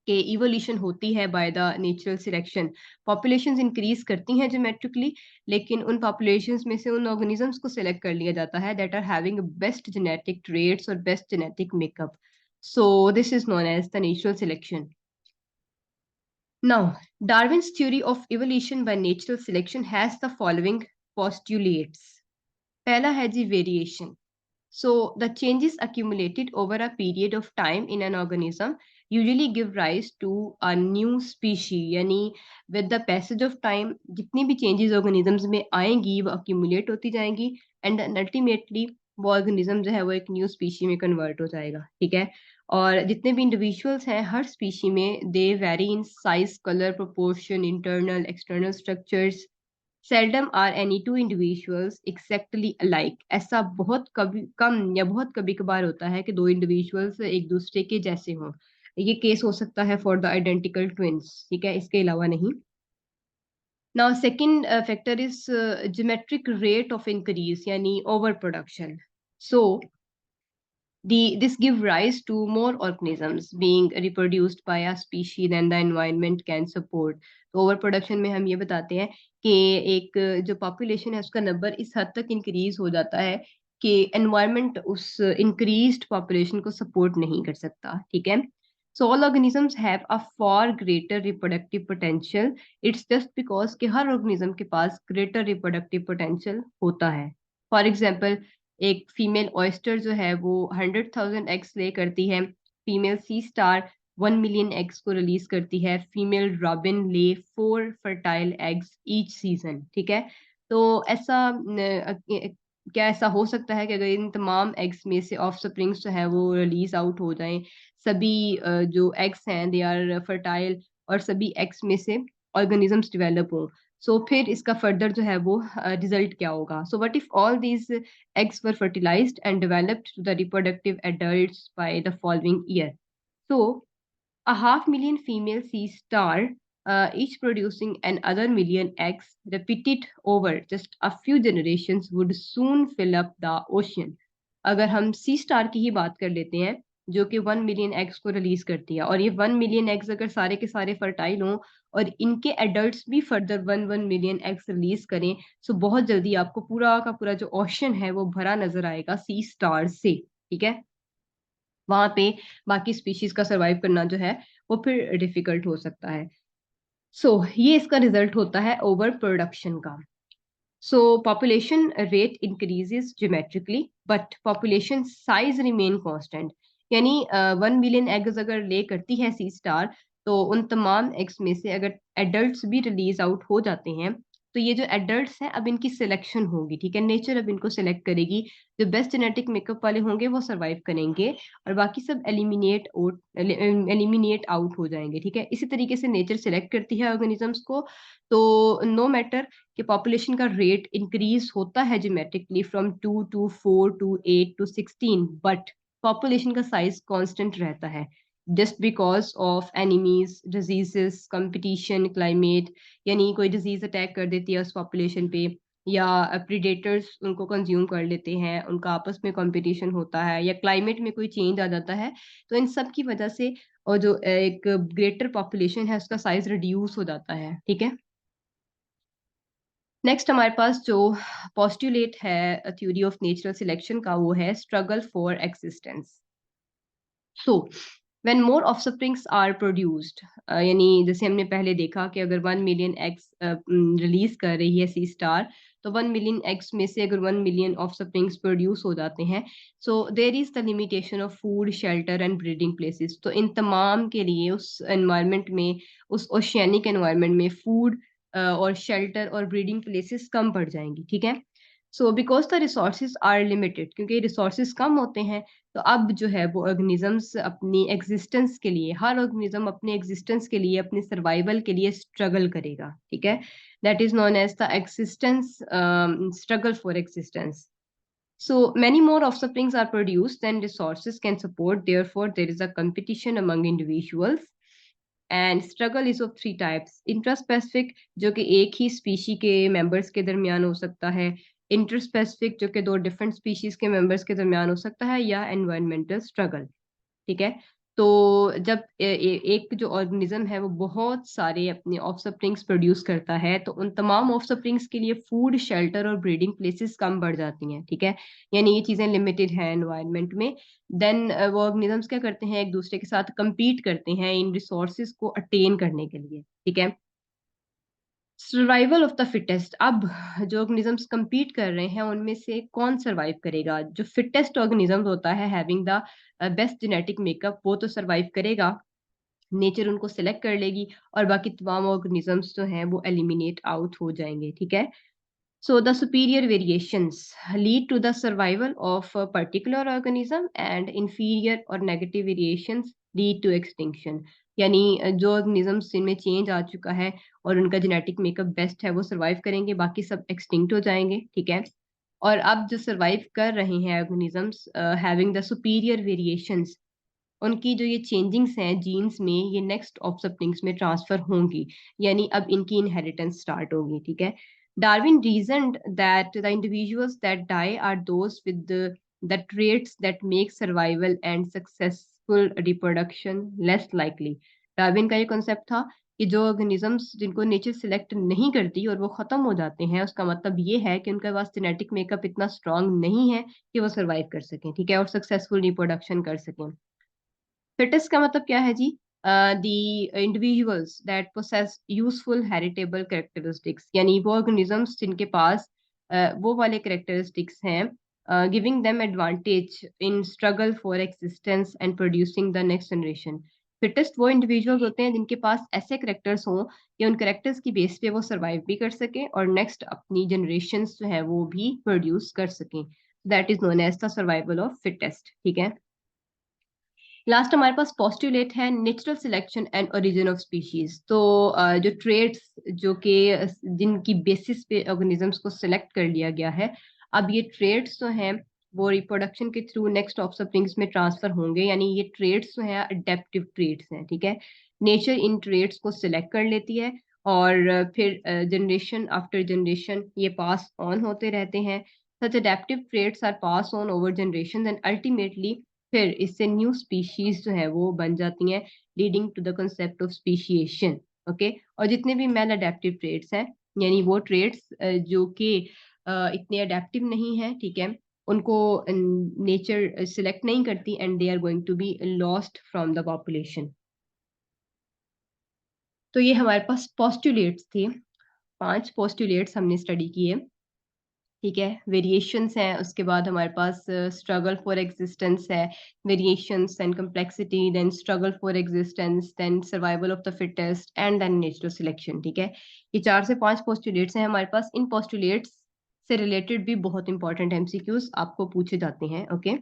कि इवोल्यूशन होती है by the natural selection. Populations increase करती हैं ज्योमेट्रिकली, लेकिन उन पॉपुलेशंस में से उन ऑर्गेनिजम्स को सिलेक्ट कर लिया जाता है that are having best genetic traits और best genetic makeup. So this is known as the natural selection. Now, Darwin's theory of evolution by natural selection has the following postulates. पहला है जी variation. So, the changes accumulated over a period of time in an organism usually give rise to a new species. यानी with the passage of time जितनी भी changes organisms में आएंगी वो accumulate होती जाएंगी and then ultimately वो organism जो है वो एक new species में convert हो जाएगा, ठीक है। और जितने भी इंडिविजुअल्स हैं हर स्पीशी में they vary in size, colour, proportion, internal external structures. Seldom are any two individuals exactly alike. ऐसा बहुत कभी कम या बहुत कभी कभार होता है कि दो इंडिविजुअल्स एक दूसरे के जैसे हों। ये केस हो सकता है फॉर द आइडेंटिकल ट्विंस, ठीक है, इसके अलावा नहीं। Now second factor is geometric rate of increase यानी over production. So this give rise to more organisms being reproduced by a species than the environment can support. तो over production में हम ये बताते हैं कि एक जो पॉपुलेशन है उसका नंबर इस हद तक इंक्रीज हो जाता है कि एनवायरनमेंट उस इंक्रीज्ड पॉपुलेशन को सपोर्ट नहीं कर सकता, ठीक है। So all organisms have a far greater reproductive potential. It's just because कि हर organism के पास greater reproductive potential होता है। For example, एक फीमेल ऑयस्टर जो है वो 100,000 एग्स ले करती है। फीमेल सी स्टार 1 मिलियन एग्स को रिलीज करती है। फीमेल रॉबिन ले 4 फर्टाइल एग्स ईच सीजन, ठीक है। तो ऐसा क्या ऐसा हो सकता है कि अगर इन तमाम एग्स में से ऑफ स्प्रिंग्स जो है वो रिलीज आउट हो जाएं, सभी जो एग्स हैं दे आर फर्टाइल और सभी एग्स में से ऑर्गेनिजम्स डेवलप हों, सो फिर इसका फर्दर जो है वो रिजल्ट क्या होगा। So what if all these eggs were fertilized and developed to the reproductive adults by the following year? So, a 500,000 female sea star, each producing another million eggs, repeated over just a few generations, would soon fill up the ocean. अगर हम सी star की ही बात कर लेते हैं जो कि 1 million eggs को रिलीज करती है, और ये 1 मिलियन एग्स अगर सारे के सारे फर्टाइल हों और इनके एडल्ट्स भी फर्दर 1 मिलियन एग्स रिलीज करें, सो बहुत जल्दी आपको पूरा का पूरा जो ओशन है वो भरा नजर आएगा सी स्टार से, ठीक है। वहां पे बाकी स्पीशीज का सरवाइव करना जो है वो फिर डिफिकल्ट हो सकता है। ये इसका रिजल्ट होता है ओवर प्रोडक्शन का। Population rate increases geometrically, but population size remain constant. यानी 1 मिलियन एग्स अगर ले करती है सी स्टार, तो उन तमाम एग्स में से अगर एडल्ट्स भी रिलीज आउट हो जाते हैं, तो ये जो एडल्ट्स हैं अब इनकी सिलेक्शन होगी, ठीक है। नेचर अब इनको सिलेक्ट करेगी, जो बेस्ट जेनेटिक मेकअप वाले होंगे वो सर्वाइव करेंगे और बाकी सब एलिमिनेट आउट हो जाएंगे, ठीक है। इसी तरीके से नेचर सिलेक्ट करती है ऑर्गेनिजम्स को। तो नो मैटर कि पॉपुलेशन का रेट इंक्रीज होता है geometrically from 2 to 4 to 8 to 16, but population का साइज कांस्टेंट रहता है just because of enemies, diseases, competition, climate. यानी कोई डिजीज अटैक कर देती है उस पॉपुलेशन पे, या प्रीडेटर्स उनको कंज्यूम कर लेते हैं, उनका आपस में कंपटीशन होता है, या क्लाइमेट में कोई चेंज आ जाता है, तो इन सब की वजह से और जो एक ग्रेटर पॉपुलेशन है उसका साइज रिड्यूस हो जाता है, ठीक है। नेक्स्ट हमारे पास जो पोस्टुलेट है थ्योरी ऑफ नेचुरल सिलेक्शन का वो है struggle for existence. So when more offsprings are produced, यानी जैसे हमने पहले देखा कि अगर 1 मिलियन एग्स रिलीज कर रही है सी स्टार, तो 1 मिलियन एग्स में से अगर 1 मिलियन ऑफस्प्रिंग्स प्रोड्यूस हो जाते हैं, so there is the limitation of food, shelter and breeding places. तो इन तमाम के लिए उस एनवायरनमेंट में, उस ओशियानिक एनवायरनमेंट में फूड और शेल्टर और ब्रीडिंग प्लेसेस कम पड़ जाएंगी, ठीक है। So because the resources are limited, क्योंकि रिसोर्सेज कम होते हैं, तो अब जो है वो ऑर्गेनिजम्स अपनी एग्जिस्टेंस के लिए, हर ऑर्गेनिज्म अपने एग्जिस्टेंस के लिए, अपने सर्वाइवल के लिए स्ट्रगल करेगा, ठीक है। That is known as the existence, struggle for existence. So many more offsprings are produced than resources can support. Therefore, there is a competition among individuals. And struggle is of three types. Intraspecific, जो कि एक ही species के members के दरमियान हो सकता है. Interspecific, जो कि दो डिफरेंट स्पीशीज के मेंबर्स के दरमियान हो सकता है. या एनवायरमेंटल स्ट्रगल, ठीक है। तो जब एक जो ऑर्गेनिज्म है वो बहुत सारे अपने ऑफस्प्रिंग्स प्रोड्यूस करता है, तो उन तमाम ऑफस्प्रिंग्स के लिए फूड, शेल्टर और ब्रीडिंग प्लेसेस कम बढ़ जाती हैं, ठीक है। यानी ये चीजें लिमिटेड हैं एनवायरनमेंट में. देन वो ऑर्गेनिजम्स क्या करते हैं, एक दूसरे के साथ compete करते हैं इन रिसोर्सेज को अटेन करने के लिए, ठीक है। Survival of the fittest. अब जो ऑर्गेनिजम्स compete कर रहे हैं उनमें से कौन सर्वाइव करेगा. जो फिटेस्ट ऑर्गेनिज्म होता है, having the best genetic makeup, वो तो सर्वाइव करेगा. नेचर उनको सेलेक्ट कर लेगी और बाकी तमाम ऑर्गेनिजम्स जो हैं वो एलिमिनेट आउट हो जाएंगे, ठीक है. So the superior variations lead to the survival of a particular organism and inferior or negative variations lead to extinction. यानी जो ऑर्गेनिजम्स जिनमें चेंज आ चुका है और उनका जेनेटिक मेकअप बेस्ट है वो सर्वाइव करेंगे, बाकी सब एक्सटिंक्ट हो जाएंगे, ठीक है. और अब जो सर्वाइव कर रहे हैं organisms having the superior variations, उनकी जो ये चेंजिंग्स हैं जीन्स में, ये नेक्स्ट ऑफस्प्रिंग्स में ट्रांसफर होंगी. यानी अब इनकी इनहेरिटेंस स्टार्ट होगी, ठीक है. Darwin reasoned that the individuals that die are those with the traits that make survival and successful reproduction less likely. Darwin का ये कॉन्सेप्ट था कि जो ऑर्गेनिजम्स जिनको नेचर सिलेक्ट नहीं करती और वो खत्म हो जाते हैं, उसका मतलब ये है कि उनके पास जेनेटिक मेकअप इतना स्ट्रांग नहीं है कि वो सर्वाइव कर सकें, ठीक है, और सक्सेसफुल रिप्रोडक्शन कर सकें. फिटेस्ट का मतलब क्या है जी. The individuals that possess useful heritable characteristics, यानी वो ऑर्गेनिजम्स जिनके पास वो वाले कैरेक्टरिस्टिक्स हैं giving them advantage in struggle for existence and producing the next generation. Fittest वो इंडिविजुअल्स होते हैं जिनके पास ऐसे करेक्टर्स हों कि उन करेक्टर्स की बेस पे वो सर्वाइव भी कर सकें और नेक्स्ट अपनी जनरेशन्स जो है वो भी प्रोड्यूस कर सकें. That is known as the survival of fittest, ठीक है. लास्ट हमारे पास पोस्टुलेट है natural selection and origin of species. तो जो ट्रेड्स जो कि जिनकी बेसिस पे ऑर्गेनिजम्स को सिलेक्ट कर लिया गया है, अब ये ट्रेड्स जो हैं वो रिप्रोडक्शन के थ्रू नेक्स्ट ऑफस्प्रिंग्स में ट्रांसफर होंगे. यानी ये ट्रेड्स जो हैं अडेप्टिव ट्रेड्स हैं, ठीक है. नेचर इन ट्रेड्स को सिलेक्ट कर लेती है और फिर जनरेशन आफ्टर जनरेशन ये पास ऑन होते रहते हैं. Such adaptive traits are pass on over generation and ultimately फिर इससे न्यू स्पीशीज जो है वो बन जाती हैं, leading to the concept of speciation, okay. और जितने भी मेल अडेप्टिव ट्रेड्स हैं, यानी वो ट्रेड्स जो कि इतने अडेप्टिव नहीं है, ठीक है, उनको नेचर सिलेक्ट नहीं करती and they are going to be lost from the population. तो ये हमारे पास पोस्टुलेट्स थे. 5 पोस्टुलेट्स हमने स्टडी किए, ठीक है. वेरिएशंस हैं, उसके बाद हमारे पास स्ट्रगल फॉर एग्जिस्टेंस है, variations and complexity, then struggle for existence, then survival of the fittest and then natural selection, ठीक है. ये 4 से 5 पोस्टुलेट्स हैं हमारे पास. इन पोस्टुलेट्स से रिलेटेड भी बहुत इंपॉर्टेंट एमसीक्यूज आपको पूछे जाते हैं, ओके.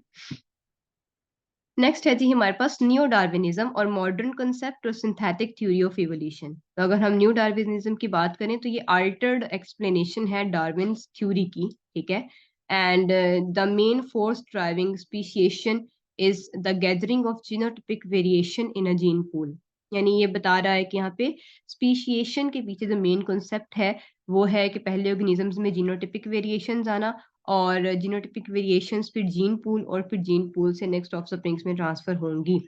नेक्स्ट है जी हमारे पास न्यू डार्विनिज्म और मॉडर्न कंसेप्ट और सिंथेटिक थ्योरी ऑफ इवोल्यूशन. तो अगर हम न्यू डार्विनिज्म की बात करें तो ये अल्टर्ड एक्सप्लेनेशन है डार्विन्स थ्योरी की, ठीक है. And the main force driving speciation is the gathering of genotypic variation in a gene pool. यानी ये बता रहा है कि यहाँ पे स्पीशिएशन के पीछे जो मेन कॉन्सेप्ट है वो है कि पहले ऑर्गेनिजम्स में जीनोटिपिक वेरिएशंस आना और जीनोटिपिक वेरिएशंस फिर जीन पूल और फिर जीन पूल से नेक्स्ट ऑफस्प्रिंग्स में ट्रांसफर होंगी.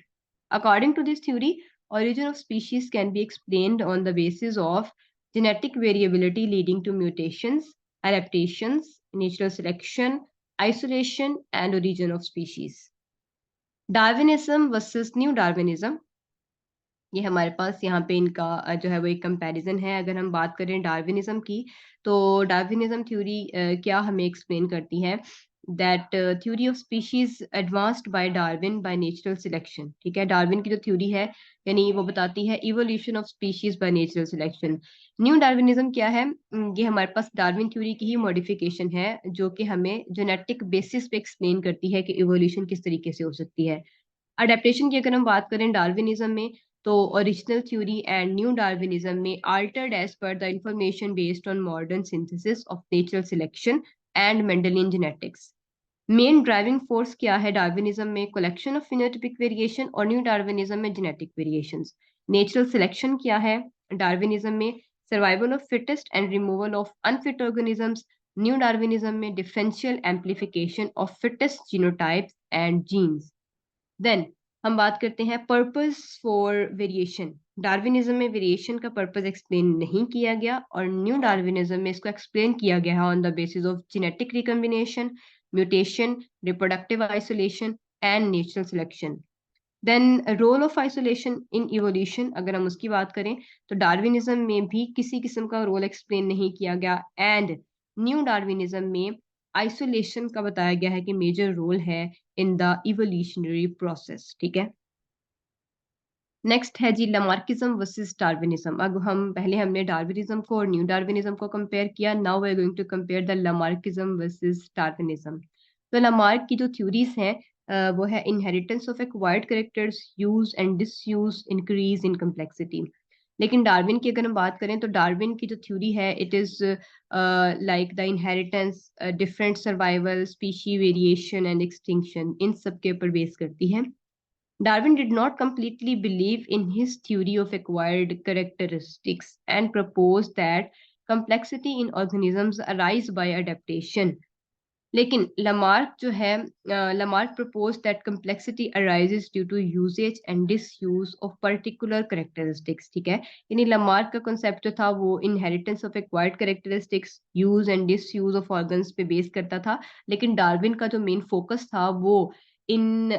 According to this theory, origin of species can be explained on the basis of genetic variability leading to mutations, adaptations, natural selection, isolation, and origin of species. Darwinism versus New Darwinism. ये हमारे पास यहाँ पे इनका जो है वो एक comparison है. अगर हम बात करें डार्विनिज्म की, तो डार्विनिज्म थ्योरी क्या हमें एक्सप्लेन करती है that theory of species advanced by Darwin by natural selection. ठीक है, डार्विन की जो थ्योरी है यानी वो बताती है evolution of species bye natural selection. New Darwinism क्या है? ये हमारे पास डार्विन थ्योरी की ही मॉडिफिकेशन है जो कि हमें जेनेटिक बेसिस पे एक्सप्लेन करती है कि इवोल्यूशन किस तरीके से हो सकती है। अडेप्टेशन की अगर हम बात करें डार्विनिज्म में, तो original theory and new Darwinism में altered as per the information based on modern synthesis of natural selection and Mendelian genetics. Main driving force क्या है डार्विनिज्म में? कलेक्शन ऑफ फिनोटाइपिक वेरिएशन, और न्यू डार्विनिज्म में genetic variations. Natural selection क्या है Darwinism में? Survival of fittest and removal of unfit organisms. New Darwinism में differential amplification of fittest genotypes and genes. Then हम बात करते हैं पर्पस फॉर वेरिएशन। डार्विनिज्म में वेरिएशन का पर्पस एक्सप्लेन नहीं किया गया, और न्यू डार्विनिज्म में इसको एक्सप्लेन किया गया है on the basis of genetic recombination, mutation, reproductive isolation and natural selection. Then role of isolation in evolution, अगर हम उसकी बात करें तो डार्विनिज्म में भी किसी किस्म का रोल एक्सप्लेन नहीं किया गया, एंड न्यू डार्विनिज्म में आइसोलेशन का बताया गया है कि मेजर रोल है इन द इवोल्यूशनरी प्रोसेस। ठीक है, नेक्स्ट है जी लमार्किज्म वर्सेस डार्विनिज्म। अब हम पहले हमने डार्विनिज्म को और न्यू डार्विनिज्म को कंपेयर किया, now we are going to compare the Lamarckism versus Darwinism. तो लमार्क की जो थ्योरीज हैं वो है inheritance of acquired characters, use and disuse, increase in complexity. लेकिन डार्विन की अगर हम बात करें तो डार्विन की जो थ्योरी है it is like the inheritance, different survival, species variation and extinction, इन सब के ऊपर बेस करती है। Darwin did not completely believe in his theory of acquired characteristics and proposed that complexity in organisms arise by adaptation. लेकिन Lamarck जो है, Lamarck proposed that complexity arises due to usage and disuse of particular characteristics। ठीक है, यानी Lamarck का concept जो था वो inheritance of acquired characteristics, use and disuse of organs पे बेस करता था, लेकिन डार्विन का जो मेन फोकस था वो इन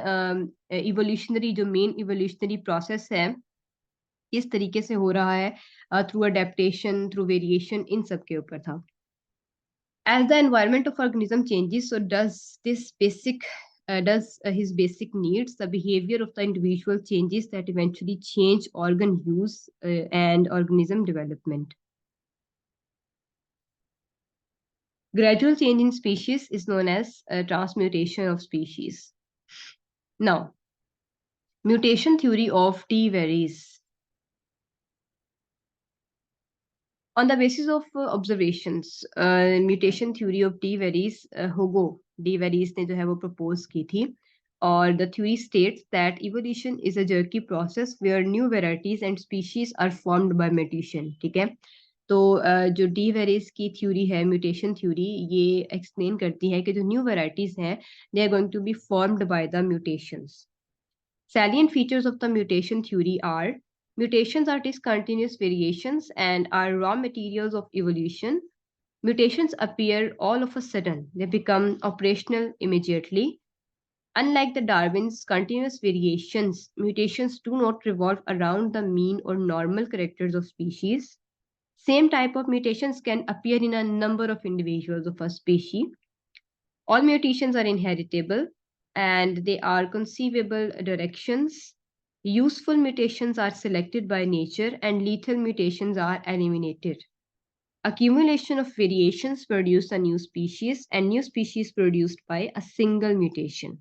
इवोल्यूशनरी, जो मेन इवोल्यूशनरी प्रोसेस है किस तरीके से हो रहा है थ्रू अडेप्टेशन, थ्रू वेरिएशन, इन सब के ऊपर था। As the environment of organism changes, so does his basic needs. The behavior of the individual changes that eventually change organ use and organism development. Gradual change in species is known as transmutation of species. Now, mutation theory of T varies. On the basis of observations, mutation theory of D varies, Hugo D varies ने जो है वो propose की थी, और the theory states that evolution is a jerky process where new varieties and species are formed by mutation। ठीक है, तो जो डी वेरीज की थ्योरी है, म्यूटेशन थ्योरी, ये एक्सप्लेन करती है कि जो न्यू वेराइटीज हैं they are going to be formed by the mutations. Salient features of the mutation theory are: mutations are discontinuous variations and are raw materials of evolution. Mutations appear all of a sudden, they become operational immediately. Unlike the Darwin's continuous variations, mutations do not revolve around the mean or normal characters of species. Same type of mutations can appear in a number of individuals of a species. All mutations are inheritable and they are conceivable directions. Useful mutations are selected by nature and lethal mutations are eliminated. Accumulation of variations produce a new species and new species produced by a single mutation.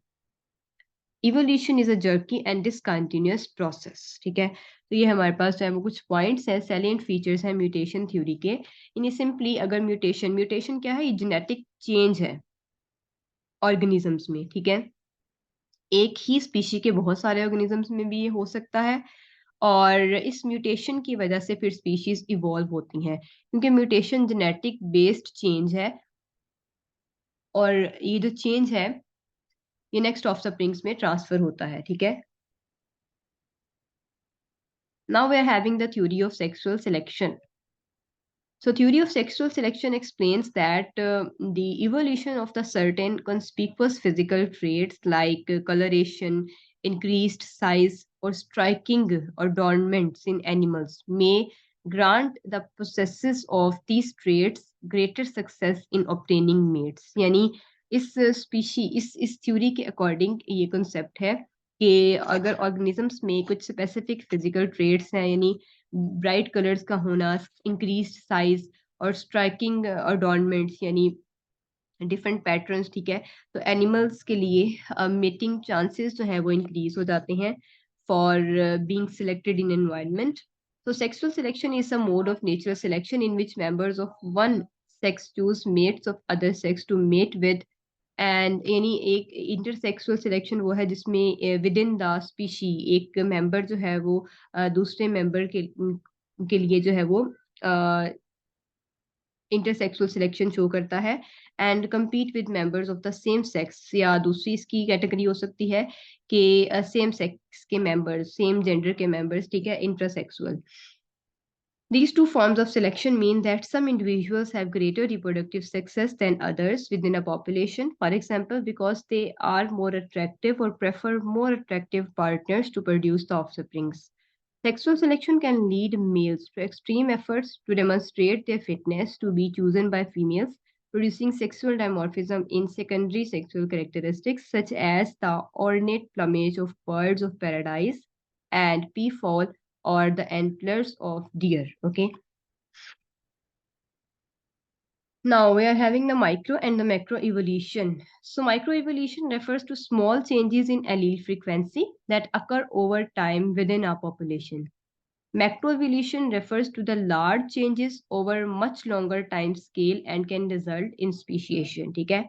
Evolution is a jerky and discontinuous process। ठीक है, तो ये हमारे पास जो है वो कुछ points हैं, सैलिएंट फीचर्स हैं म्यूटेशन थ्योरी के। इन्हें सिंपली अगर म्यूटेशन क्या है? ये जेनेटिक चेंज है ऑर्गेनिजम्स में। ठीक है, एक ही स्पीशी के बहुत सारे ऑर्गेनिजम्स में भी ये हो सकता है, और इस म्यूटेशन की वजह से फिर स्पीशीज इवॉल्व होती हैं, क्योंकि म्यूटेशन जेनेटिक बेस्ड चेंज है, और ये जो चेंज है ये नेक्स्ट ऑफ स्प्रिंग्स में ट्रांसफर होता है। ठीक है, now we are having the theory of sexual selection. So theory of sexual selection explains that the evolution of the certain conspicuous physical traits like coloration, increased size, or striking adornments in animals may grant the possessors of these traits greater success in obtaining mates। यानी इस theory के according ये concept है कि अगर organisms में कुछ specific physical traits हैं, यानी ब्राइट कलर्स का होना, इंक्रीज्ड साइज और स्ट्राइकिंग अडॉर्नमेंट्स यानी डिफरेंट पैटर्न्स, ठीक है, तो एनिमल्स के लिए मेटिंग चांसेस जो है वो इंक्रीज हो जाते हैं for being selected in environment. So sexual selection is a mode of natural selection in which members of one sex choose mates of other sex to mate with. And यानी एक इंटरसेक्सुअल selection वो है जिसमें with in the species एक member जो है वो दूसरे मेंबर के लिए जो है वो इंटरसेक्सुअल सिलेक्शन शो करता है and compete with members of the same sex, या दूसरी इसकी कैटेगरी हो सकती है कि सेम सेक्स के मेंबर्स, सेम जेंडर के मेंबर्स, ठीक है, इंटरसेक्सुअल. These two forms of selection mean that some individuals have greater reproductive success than others within a population, for example, because they are more attractive or prefer more attractive partners to produce the offsprings. Sexual selection can lead males to extreme efforts to demonstrate their fitness to be chosen by females, producing sexual dimorphism in secondary sexual characteristics such as the ornate plumage of birds of paradise and peafowl or the antlers of deer. Okay. Now we are having the micro and the macro evolution. So microevolution refers to small changes in allele frequency that occur over time within a population. Macroevolution refers to the large changes over much longer time scale and can result in speciation. ठीक है,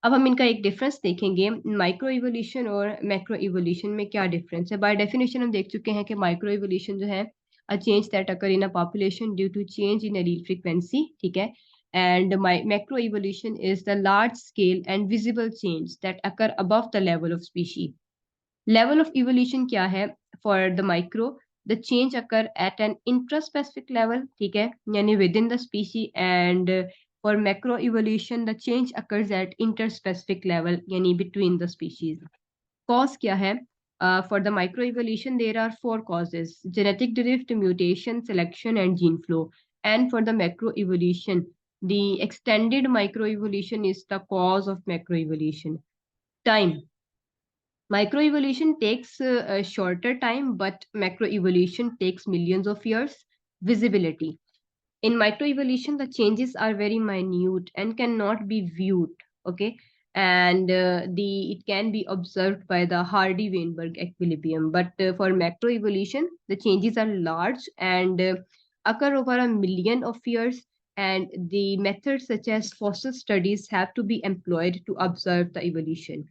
अब हम इनका एक difference देखेंगे. Micro evolution और macro evolution में क्या डिफरेंस है. बाय डेफिनेशन हम देख चुके हैं कि माइक्रो इवोल्यूशन जो है a change that occur in a population due to change in allele frequency, ठीक है, and macro evolution is the large scale and visible change that occur above the level of species. Level of evolution क्या है for the micro, the change occur at an intraspecific level, ठीक है, यानी within the species, and for macroevolution, the change occurs at interspecific level, yani between the species. Cause kya hai? For the microevolution, there are four causes: genetic drift, mutation, selection, and gene flow. And for the macroevolution, the extended microevolution is the cause of macroevolution. Time. Microevolution takes a shorter time, but macroevolution takes millions of years. Visibility. In microevolution, the changes are very minute and cannot be viewed. Okay, and the it can be observed by the Hardy-Weinberg equilibrium. But for macroevolution, the changes are large and occur over a million of years. And the methods such as fossil studies have to be employed to observe the evolution.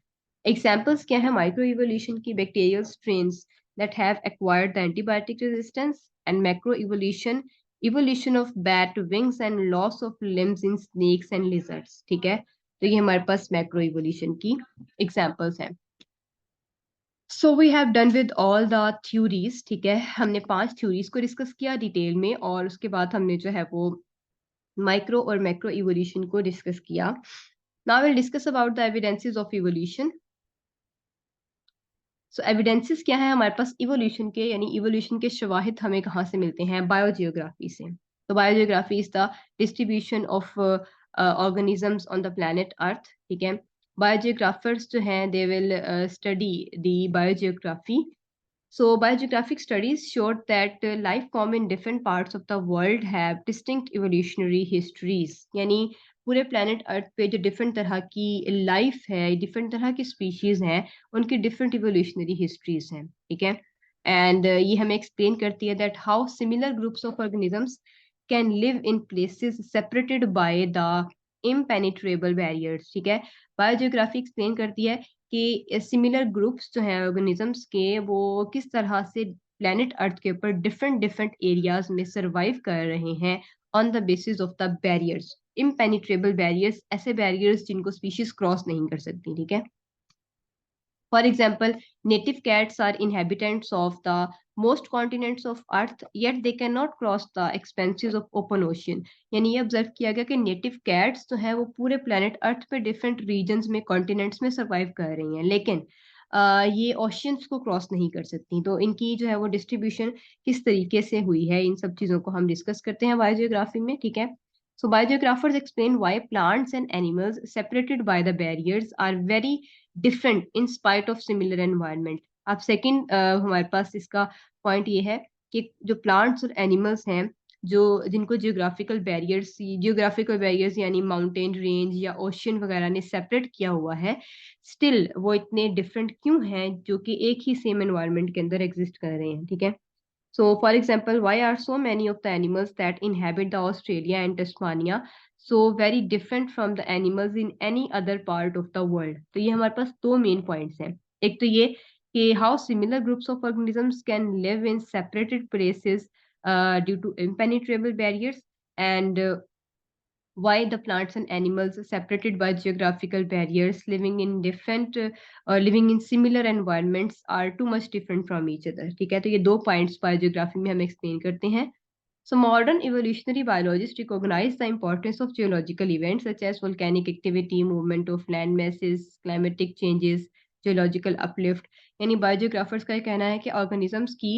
Examples क्या है microevolution की? Bacterial strains that have acquired the antibiotic resistance, and macroevolution, evolution of bat wings and loss of limbs in snakes and lizards. ठीक है, तो ये हमारे पास macroevolution की examples हैं. So we have done with all the theories. ठीक है, हमने 5 theories को डिस्कस किया डिटेल में, और उसके बाद हमने जो है वो माइक्रो और मैक्रो इवोल्यूशन को डिस्कस किया. Now we'll discuss about the evidences of evolution. So evidences क्या है हमारे पास इवोल्यूशन के, यानी इवोल्यूशन के शवाहिद हमें कहाँ से मिलते हैं? बायोजियोग्राफी से. तो biogeography is the distribution of organisms on the planet earth. ठीक है, बायोजियोग्राफर्स जो हैं they will study the biogeography. So biogeographic studies showed that life form in different parts of the world have distinct evolutionary histories. यानी पूरे planet अर्थ पे जो different तरह की लाइफ है, डिफरेंट तरह की स्पीशीज हैं, उनकी डिफरेंट इवोल्यूशनरी हिस्ट्रीज हैं. ठीक है, एंड ये हमें एक्सप्लेन करती है that how similar groups of organisms can live in places separated by the impenetrable barriers. ठीक है, बायोजियोग्राफी एक्सप्लेन करती है कि सिमिलर ग्रुप्स जो हैं ऑर्गेनिजम्स के, वो किस तरह से प्लेनेट अर्थ के ऊपर डिफरेंट डिफरेंट एरियाज में सरवाइव कर रहे हैं on the basis of the barriers. Impenetrable barriers, ऐसे बैरियर्स जिनको स्पीशीज क्रॉस नहीं कर सकती. ठीक है, for example, native cats are inhabitants of the most continents of earth, yet they cannot cross the expanses of open ocean. यानी ये observe किया गया कि नेटिव कैट्स जो है वो पूरे प्लेनेट अर्थ पे डिफरेंट रीजन्स में, कॉन्टिनेंट्स में सर्वाइव कर रही हैं, लेकिन ये ओशियंस को क्रॉस नहीं कर सकती. तो इनकी जो है वो डिस्ट्रीब्यूशन किस तरीके से हुई है, इन सब चीज़ों को हम डिस्कस करते हैं बायोजियोग्राफी में. ठीक है, So biogeographers explain why plants and animals separated by the barriers are very different in spite of similar environment. अब सेकंड हमारे पास इसका पॉइंट ये है कि जो प्लांट्स और एनिमल्स हैं जो जिनको जियोग्राफिकल बैरियर्स यानी माउंटेन रेंज या ओशन वगैरह ने सेपरेट किया हुआ है, स्टिल वो इतने डिफरेंट क्यों हैं जो कि एक ही सेम एनवायरनमेंट के अंदर एग्जिस्ट कर रहे हैं, ठीक है। So, for example, why are so many of the animals that inhabit the Australia and Tasmania so very different from the animals in any other part of the world? तो ये हमारे पास दो मेन पॉइंट्स हैं। एक तो ये कि how similar groups of organisms can live in separated places due to impenetrable barriers, and why the plants and animals separated by geographical barriers living in similar environments are too much different from each other, ठीक है। तो ये दो points biogeography में हम explain करते हैं। So modern evolutionary biologists recognize the importance of geological events such as volcanic activity, movement of land masses, climatic changes, geological uplift। यानी बायोजियोग्राफर्स का ये कहना है कि ऑर्गेनिजम्स की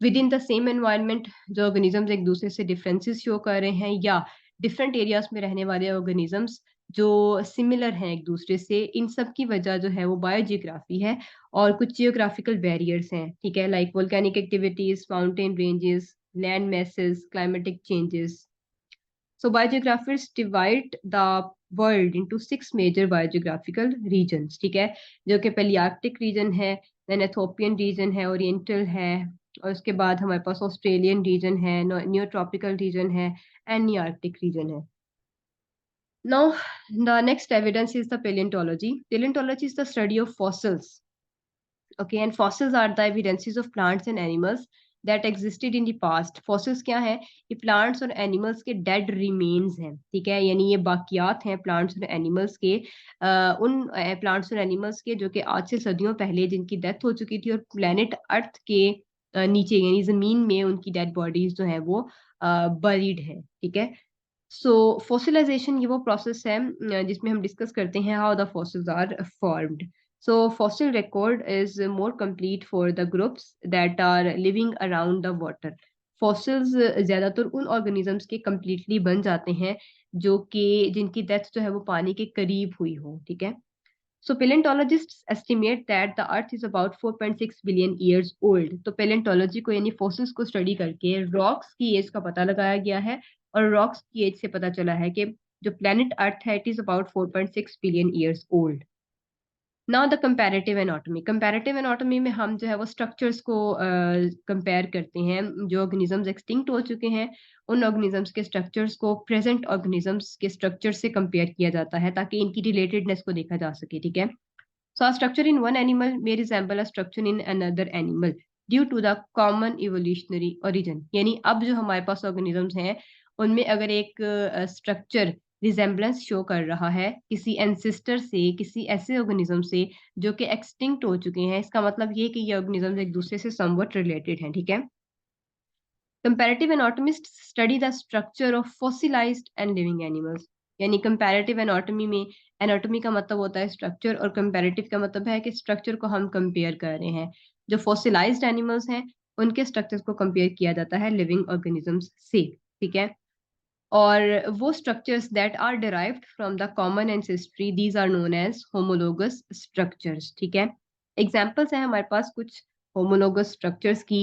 with in the same environment जो ऑर्गेनिजम्स एक दूसरे से डिफरेंसेस शो कर रहे हैं, या डिफरेंट एरियाज में रहने वाले ऑर्गेनिजम्स जो सिमिलर हैं एक दूसरे से, इन सब की वजह जो है वो बायोजियोग्राफी है। और कुछ जियोग्राफिकल बैरियर्स हैं, ठीक है, like volcanic activities, mountain ranges, land masses, climatic changes. So biogeographers divide the world into 6 major biogeographical regions, ठीक है, जो कि Palearctic region है, then Ethiopian region है, Oriental है, और उसके बाद हमारे पास Australian region है, Neotropical region है, and Nearctic region है। Now, the next evidence is the paleontology. Paleontology is the study of fossils. Okay, and fossils are the evidences of plants and animals that existed in the past. Fossils क्या है? ये plants और animals के dead remains हैं, ठीक है, यानी ये बाकियात हैं plants और animals के, उन plants और animals के जो कि आज से सदियों पहले जिनकी डेथ हो चुकी थी और planet अर्थ के नीचे यानी जमीन में उनकी डेड बॉडीज जो है वो बरीड है, ठीक है। सो फॉसिलाइजेशन ये वो प्रोसेस है जिसमें हम डिस्कस करते हैं how the fossils are formed. So fossil record is more complete for the groups that are living around the water. Fossils ज्यादातर उन ऑर्गेनिजम्स के कंप्लीटली बन जाते हैं जो कि जिनकी डेथ जो है वो पानी के करीब हुई हो, ठीक है। So paleontologists estimate that the Earth is about 4.6 billion years old. तो paleontology को यानी fossils को study करके rocks की एज का पता लगाया गया है, और rocks की एज से पता चला है कि जो planet Earth है it is about 4.6 billion years old. Now the comparative anatomy. Comparative anatomy में हम जो है वो स्ट्रक्चर्स को कंपेयर करते हैं। जो ऑर्गेनिजम्स एक्सटिंक्ट हो चुके हैं उन ऑर्गेनिजम्स के स्ट्रक्चर्स को प्रेजेंट ऑर्गेनिजम्स के स्ट्रक्चर से कंपेयर किया जाता है ताकि इनकी रिलेटेडनेस को देखा जा सके, ठीक है। So a structure in one animal may resemble a structure in another animal due to the common evolutionary origin. यानी अब जो हमारे पास ऑर्गेनिजम्स हैं उनमें अगर एक स्ट्रक्चर रिजेम्बलेंस शो कर रहा है किसी एंसिस्टर से, किसी ऐसे ऑर्गेनिज्म से जो कि एक्सटिंक्ट हो चुके हैं, इसका मतलब ये कि ये ऑर्गेनिजम्स एक दूसरे से समवट रिलेटेड हैं, ठीक है। Comparative anatomist study the structure of fossilized and living animals. यानी कंपैरेटिव एनाटॉमी में एनाटॉमी का मतलब होता है स्ट्रक्चर और कंपैरेटिव का मतलब है कि स्ट्रक्चर को हम कंपेयर कर रहे हैं। जो फॉसिलाइज्ड एनिमल्स हैं उनके स्ट्रक्चर्स को कंपेयर किया जाता है लिविंग ऑर्गेनिजम्स से, ठीक है। और वो structures that are derived from the common ancestry these are known as homologous structures, ठीक है। एग्जांपल्स हैं हमारे पास कुछ होमोलोगस स्ट्रक्चर्स की,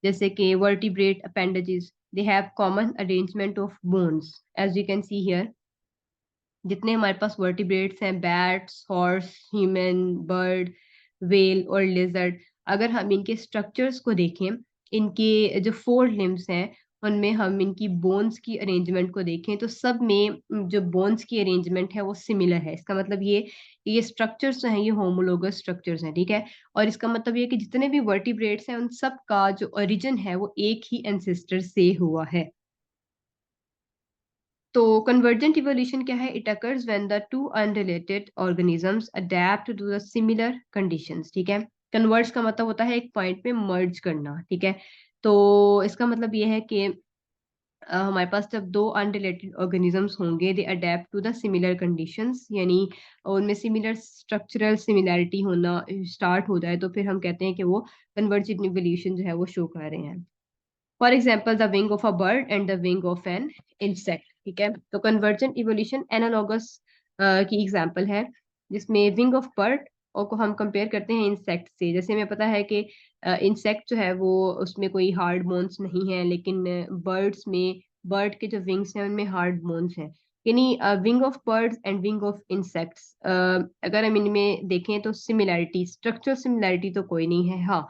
जैसे कि vertebrate appendages, they have common arrangement of bones as you can see here. जितने हमारे पास वर्टिब्रेट्स हैं, bats, horse, human, bird, whale और लिजर्ड, अगर हम इनके स्ट्रक्चर्स को देखें, इनके जो फोर लिम्स हैं उनमें हम इनकी बोन्स की अरेंजमेंट को देखें तो सब में जो बोन्स की अरेंजमेंट है वो सिमिलर है। इसका मतलब ये स्ट्रक्चर्स जो हैं ये होमोलोगस स्ट्रक्चर्स हैं, ठीक है। और इसका मतलब ये कि जितने भी वर्टिब्रेट्स हैं उन सब का जो ओरिजिन है वो एक ही एंसेस्टर से हुआ है। तो कन्वर्जेंट इवोल्यूशन क्या है? It occurs when the two unrelated organisms adapt to the similar conditions, ठीक है। कन्वर्ज का मतलब होता है एक पॉइंट पे मर्ज करना, ठीक है। तो इसका मतलब ये है कि हमारे पास जब दो अनरिलेटेड ऑर्गेनिजम्स होंगे they adapt to the similar conditions, यानी उनमें सिमिलर स्ट्रक्चरल सिमिलैरिटी होना स्टार्ट हो जाए तो फिर हम कहते हैं कि वो कन्वर्जेंट इवोल्यूशन जो है वो शो कर रहे हैं। For example the wing of a bird and the wing of an insect, ठीक है। तो कन्वर्जेंट इवोल्यूशन एनालॉगस की एग्जाम्पल है, जिसमें विंग ऑफ बर्ड और को हम कंपेयर करते हैं इंसेक्ट से। जैसे हमें पता है कि इंसेक्ट जो है वो उसमें कोई हार्ड बोन्स नहीं है, लेकिन बर्ड्स में बर्ड के जो विंग्स हैं उनमें हार्ड बोन्स हैं। यानी wing of birds and wing of insects, अगर हम इनमें देखें तो सिमिलैरिटी, स्ट्रक्चरल सिमिलैरिटी तो कोई नहीं है, हाँ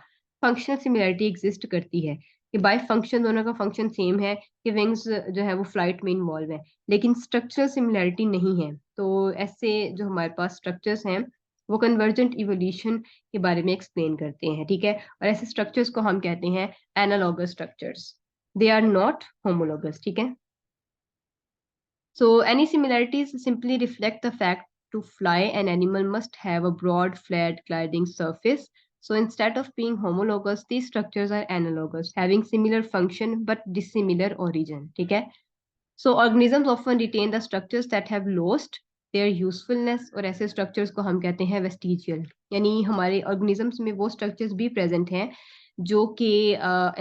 फंक्शनल सिमिलैरिटी एग्जिस्ट करती है कि बाय फंक्शन दोनों का फंक्शन सेम है, कि विंग्स जो है वो फ्लाइट में इन्वॉल्व है, लेकिन स्ट्रक्चरल सिमिलैरिटी नहीं है। तो ऐसे जो हमारे पास स्ट्रक्चर्स हैं वो कन्वर्जेंट इवोल्यूशन के बारे में एक्सप्लेन करते हैं, ठीक है। और ऐसे स्ट्रक्चर्स को हम कहते हैं analogous structures, they are not homologous, ठीक है। So any similarities simply reflect the fact to fly an animal must have a broad flat gliding surface. So instead of being homologous, these structures are analogous, having similar function but dissimilar origin. ठीक है? So organisms often retain the structures that have lost their usefulness, और ऐसे structures को हम कहते हैं vestigial। यानी हमारे organisms में वो structures भी present हैं जो कि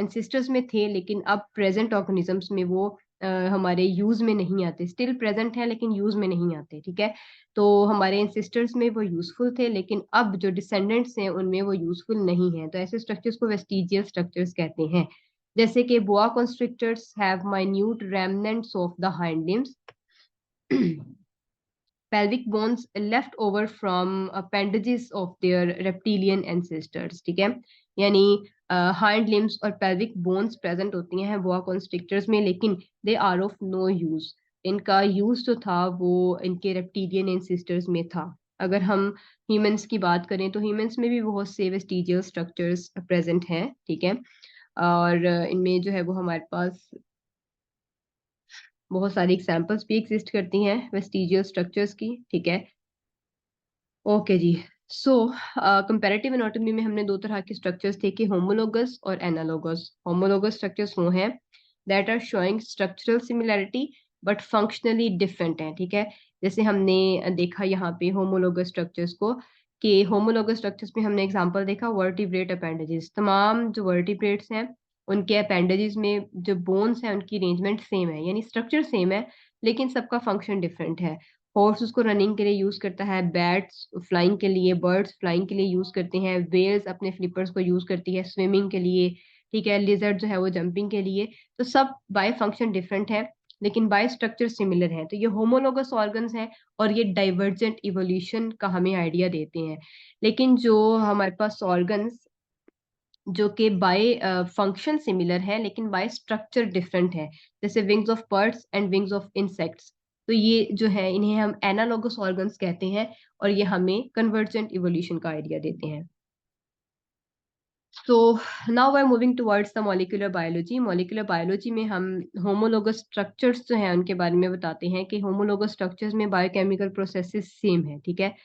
ancestors में थे, लेकिन अब present organisms में वो हमारे यूज में नहीं आते। स्टिल प्रेजेंट है लेकिन यूज में नहीं आते, ठीक है। तो हमारे एंसेस्टर्स में वो यूजफुल थे, लेकिन अब जो डिसेंडेंट्स हैं उनमें वो यूजफुल नहीं है। तो ऐसे स्ट्रक्चर्स को वेस्टिजियल स्ट्रक्चर्स कहते हैं। जैसे कि boa constrictors have minute remnants of the hind limbs, pelvic bones left over from appendages of their reptilian ancestors, ठीक है। यानी हाइंड लिम्स और pelvic bones प्रेजेंट होती हैं बोआ कॉन्स्ट्रिक्टर्स में, लेकिन they are of no use. इनका use जो था वो इनके रेप्टिलियन एंसेस्टर्स में था। अगर हम ह्यूमंस की बात करें तो ह्यूमंस में भी बहुत से वेस्टिजियल स्ट्रक्चर्स प्रेजेंट हैं, ठीक है। और इनमें जो है वो हमारे पास बहुत सारी एग्जांपल्स भी एग्जिस्ट करती हैं वेस्टिजियल स्ट्रक्चर्स की, ठीक है। ओके जी। सो कंपैरेटिव एनाटॉमी में हमने दो तरह के स्ट्रक्चर्स देखे, होमोलोगस और एनालोगस। होमोलोगस स्ट्रक्चर्स वो हैं that are showing structural similarity but functionally different हैं, ठीक है। जैसे हमने देखा यहाँ पे होमोलोगस स्ट्रक्चर्स को, कि होमोलोगस स्ट्रक्चर्स में हमने एग्जांपल देखा वर्टिब्रेट अपेंडेजेस। तमाम जो वर्टिब्रेट्स हैं उनके अपेंडेजेस में जो बोन्स हैं उनकी अरेंजमेंट सेम है, यानी स्ट्रक्चर सेम है, लेकिन सबका फंक्शन डिफरेंट है। हॉर्स उसको रनिंग के लिए यूज करता है, बैट्स फ्लाइंग के लिए, बर्ड्स फ्लाइंग के लिए यूज करते हैं, वेल्स अपने फ्लिपर्स को यूज करती है स्विमिंग के लिए, ठीक है। लिजर्ड जो है वो जंपिंग के लिए। तो सब बाय फंक्शन डिफरेंट है, लेकिन बाय स्ट्रक्चर सिमिलर है। तो ये होमोलोगस ऑर्गन्स हैं और ये डाइवर्जेंट इवोल्यूशन का हमें आइडिया देते हैं। लेकिन जो हमारे पास ऑर्गन्स जो कि बाय फंक्शन सिमिलर है लेकिन बाय स्ट्रक्चर डिफरेंट है, जैसे wings of birds and wings of insects, तो ये जो है इन्हें हम एनालॉगस ऑर्गन्स कहते हैं, और ये हमें कन्वर्जेंट इवोल्यूशन का आइडिया देते हैं। So now we are moving towards the molecular biology. Molecular biology में हम होमोलोगस स्ट्रक्चर्स जो हैं उनके बारे में बताते हैं कि होमोलोगस स्ट्रक्चर्स में बायोकेमिकल प्रोसेसेस सेम है, ठीक है।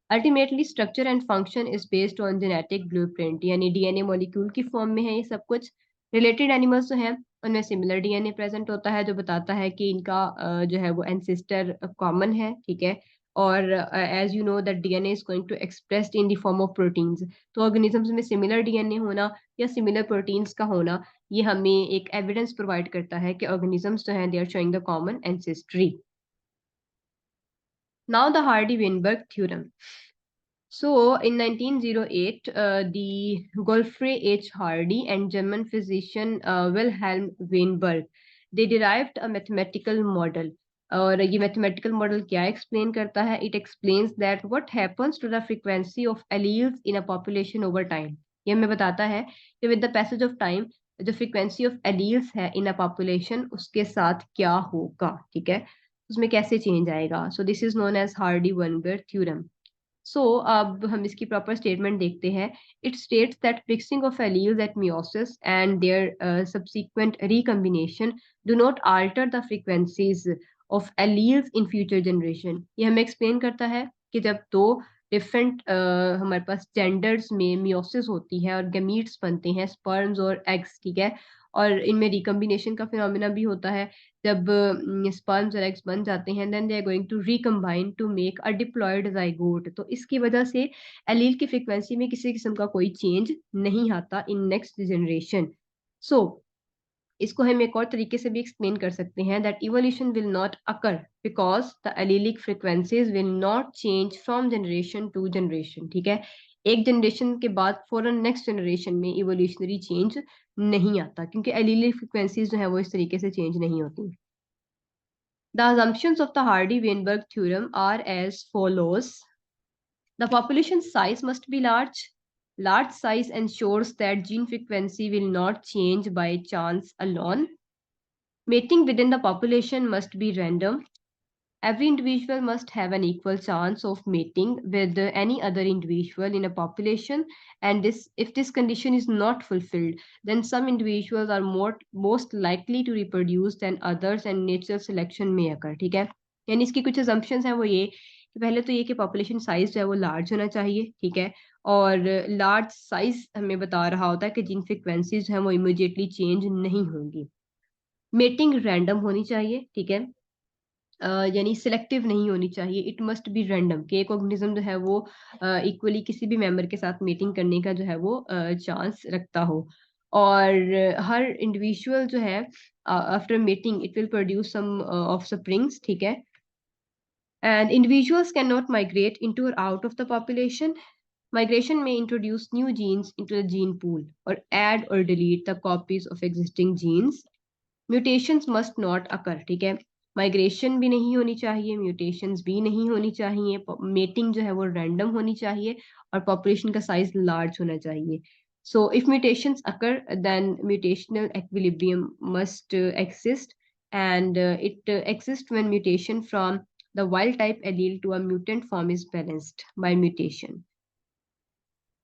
Ultimately structure and function is based on genetic blueprint, यानी डीएनए मॉलिक्यूल की फॉर्म में है ये सब कुछ। रिलेटेड एनिमल्स जो हैं उनमें सिमिलर डीएनए प्रेजेंट होता है, जो बताता है कि इनका जो है वो एंसेस्टर कॉमन है, ठीक है। और as you know that DNA is going to expressed in the form of proteins. तो ऑर्गेनिजम्स में सिमिलर डीएनए होना या सिमिलर प्रोटीन्स का होना, ये हमें एक एविडेंस प्रोवाइड करता है कि ऑर्गेनिजम्स जो हैं they are showing the common ancestry. Now the Hardy Weinberg theorem. So, in 1908, the Godfrey H. Hardy and German physician Wilhelm Weinberg, they derived a mathematical model. और ये mathematical model क्या explain करता है? It explains that what happens to the frequency of alleles in a population over time. ये हमें बताता है कि with the passage of time, जो frequency of alleles है in a population, उसके साथ क्या होगा, ठीक है? उसमें कैसे change आएगा? So, this is known as Hardy-Weinberg theorem. सो अब हम इसकी प्रॉपर स्टेटमेंट देखते हैं। It states that mixing of alleles at meiosis and their subsequent recombination do not alter the frequencies of alleles in future generation. ये हमें explain करता है कि जब दो डिफरेंट हमारे पास जेंडर्स में मियोसिस होती है और गमीट्स बनते हैं, स्पर्म्स और एग्स, ठीक है। और इनमें रिकम्बिनेशन का फिनोमेना भी होता है। जब स्पर्म्स और एग्स बन जाते हैं then they are going to recombine to make a diploid zygote. तो इसकी वजह से एलील की फ्रीक्वेंसी में किसी किस्म का कोई चेंज नहीं आता इन नेक्स्ट जनरेशन। सो इसको हम एक और तरीके से भी एक्सप्लेन कर सकते हैं that evolution will not occur because the allelic frequencies will not change from generation to generation. ठीक है, एक जनरेशन के बाद फौरन नेक्स्ट जनरेशन में इवोल्यूशनरी चेंज नहीं आता, क्योंकि एलीलिक फ्रिक्वेंसीज जो है वो इस तरीके से चेंज नहीं होती। The assumptions of the Hardy-Weinberg theorem are as follows. The population size must be large. Large size ensures that gene frequency will not change by chance alone. Mating within the population must be random. Every individual must have an equal chance of mating with any other individual in a population, and if this condition is not fulfilled, then some individuals are most likely to reproduce than others and natural selection may occur। ठीक है, यानी इसकी कुछ assumptions हैं वो ये कि पहले तो ये कि population size जो है वो large होना चाहिए। ठीक है, और large size हमें बता रहा होता है कि जिन frequencies जो हैं वो immediately change नहीं होंगी। mating random होनी चाहिए। ठीक है, यानी सिलेक्टिव नहीं होनी चाहिए, इट मस्ट बी रैंडम कि एक ऑर्गेनिज्म जो है वो इक्वली किसी भी मेंबर के साथ मीटिंग करने का जो है वो चांस रखता हो। और हर इंडिविजुअल जो है after meeting it will produce some offsprings. ठीक है, and individuals can not migrate into और out of the population. Migration may introduce new genes into the gene pool or add or delete the copies of existing genes. Mutations must not occur. ठीक है, migration भी नहीं होनी चाहिए, mutations भी नहीं होनी चाहिए, मेटिंग जो है वो रैंडम होनी चाहिए और पॉपुलेशन का साइज लार्ज होना चाहिए। So if mutations occur then mutational equilibrium must exist and it exists when mutation from the wild type allele to a mutant form is balanced by mutation.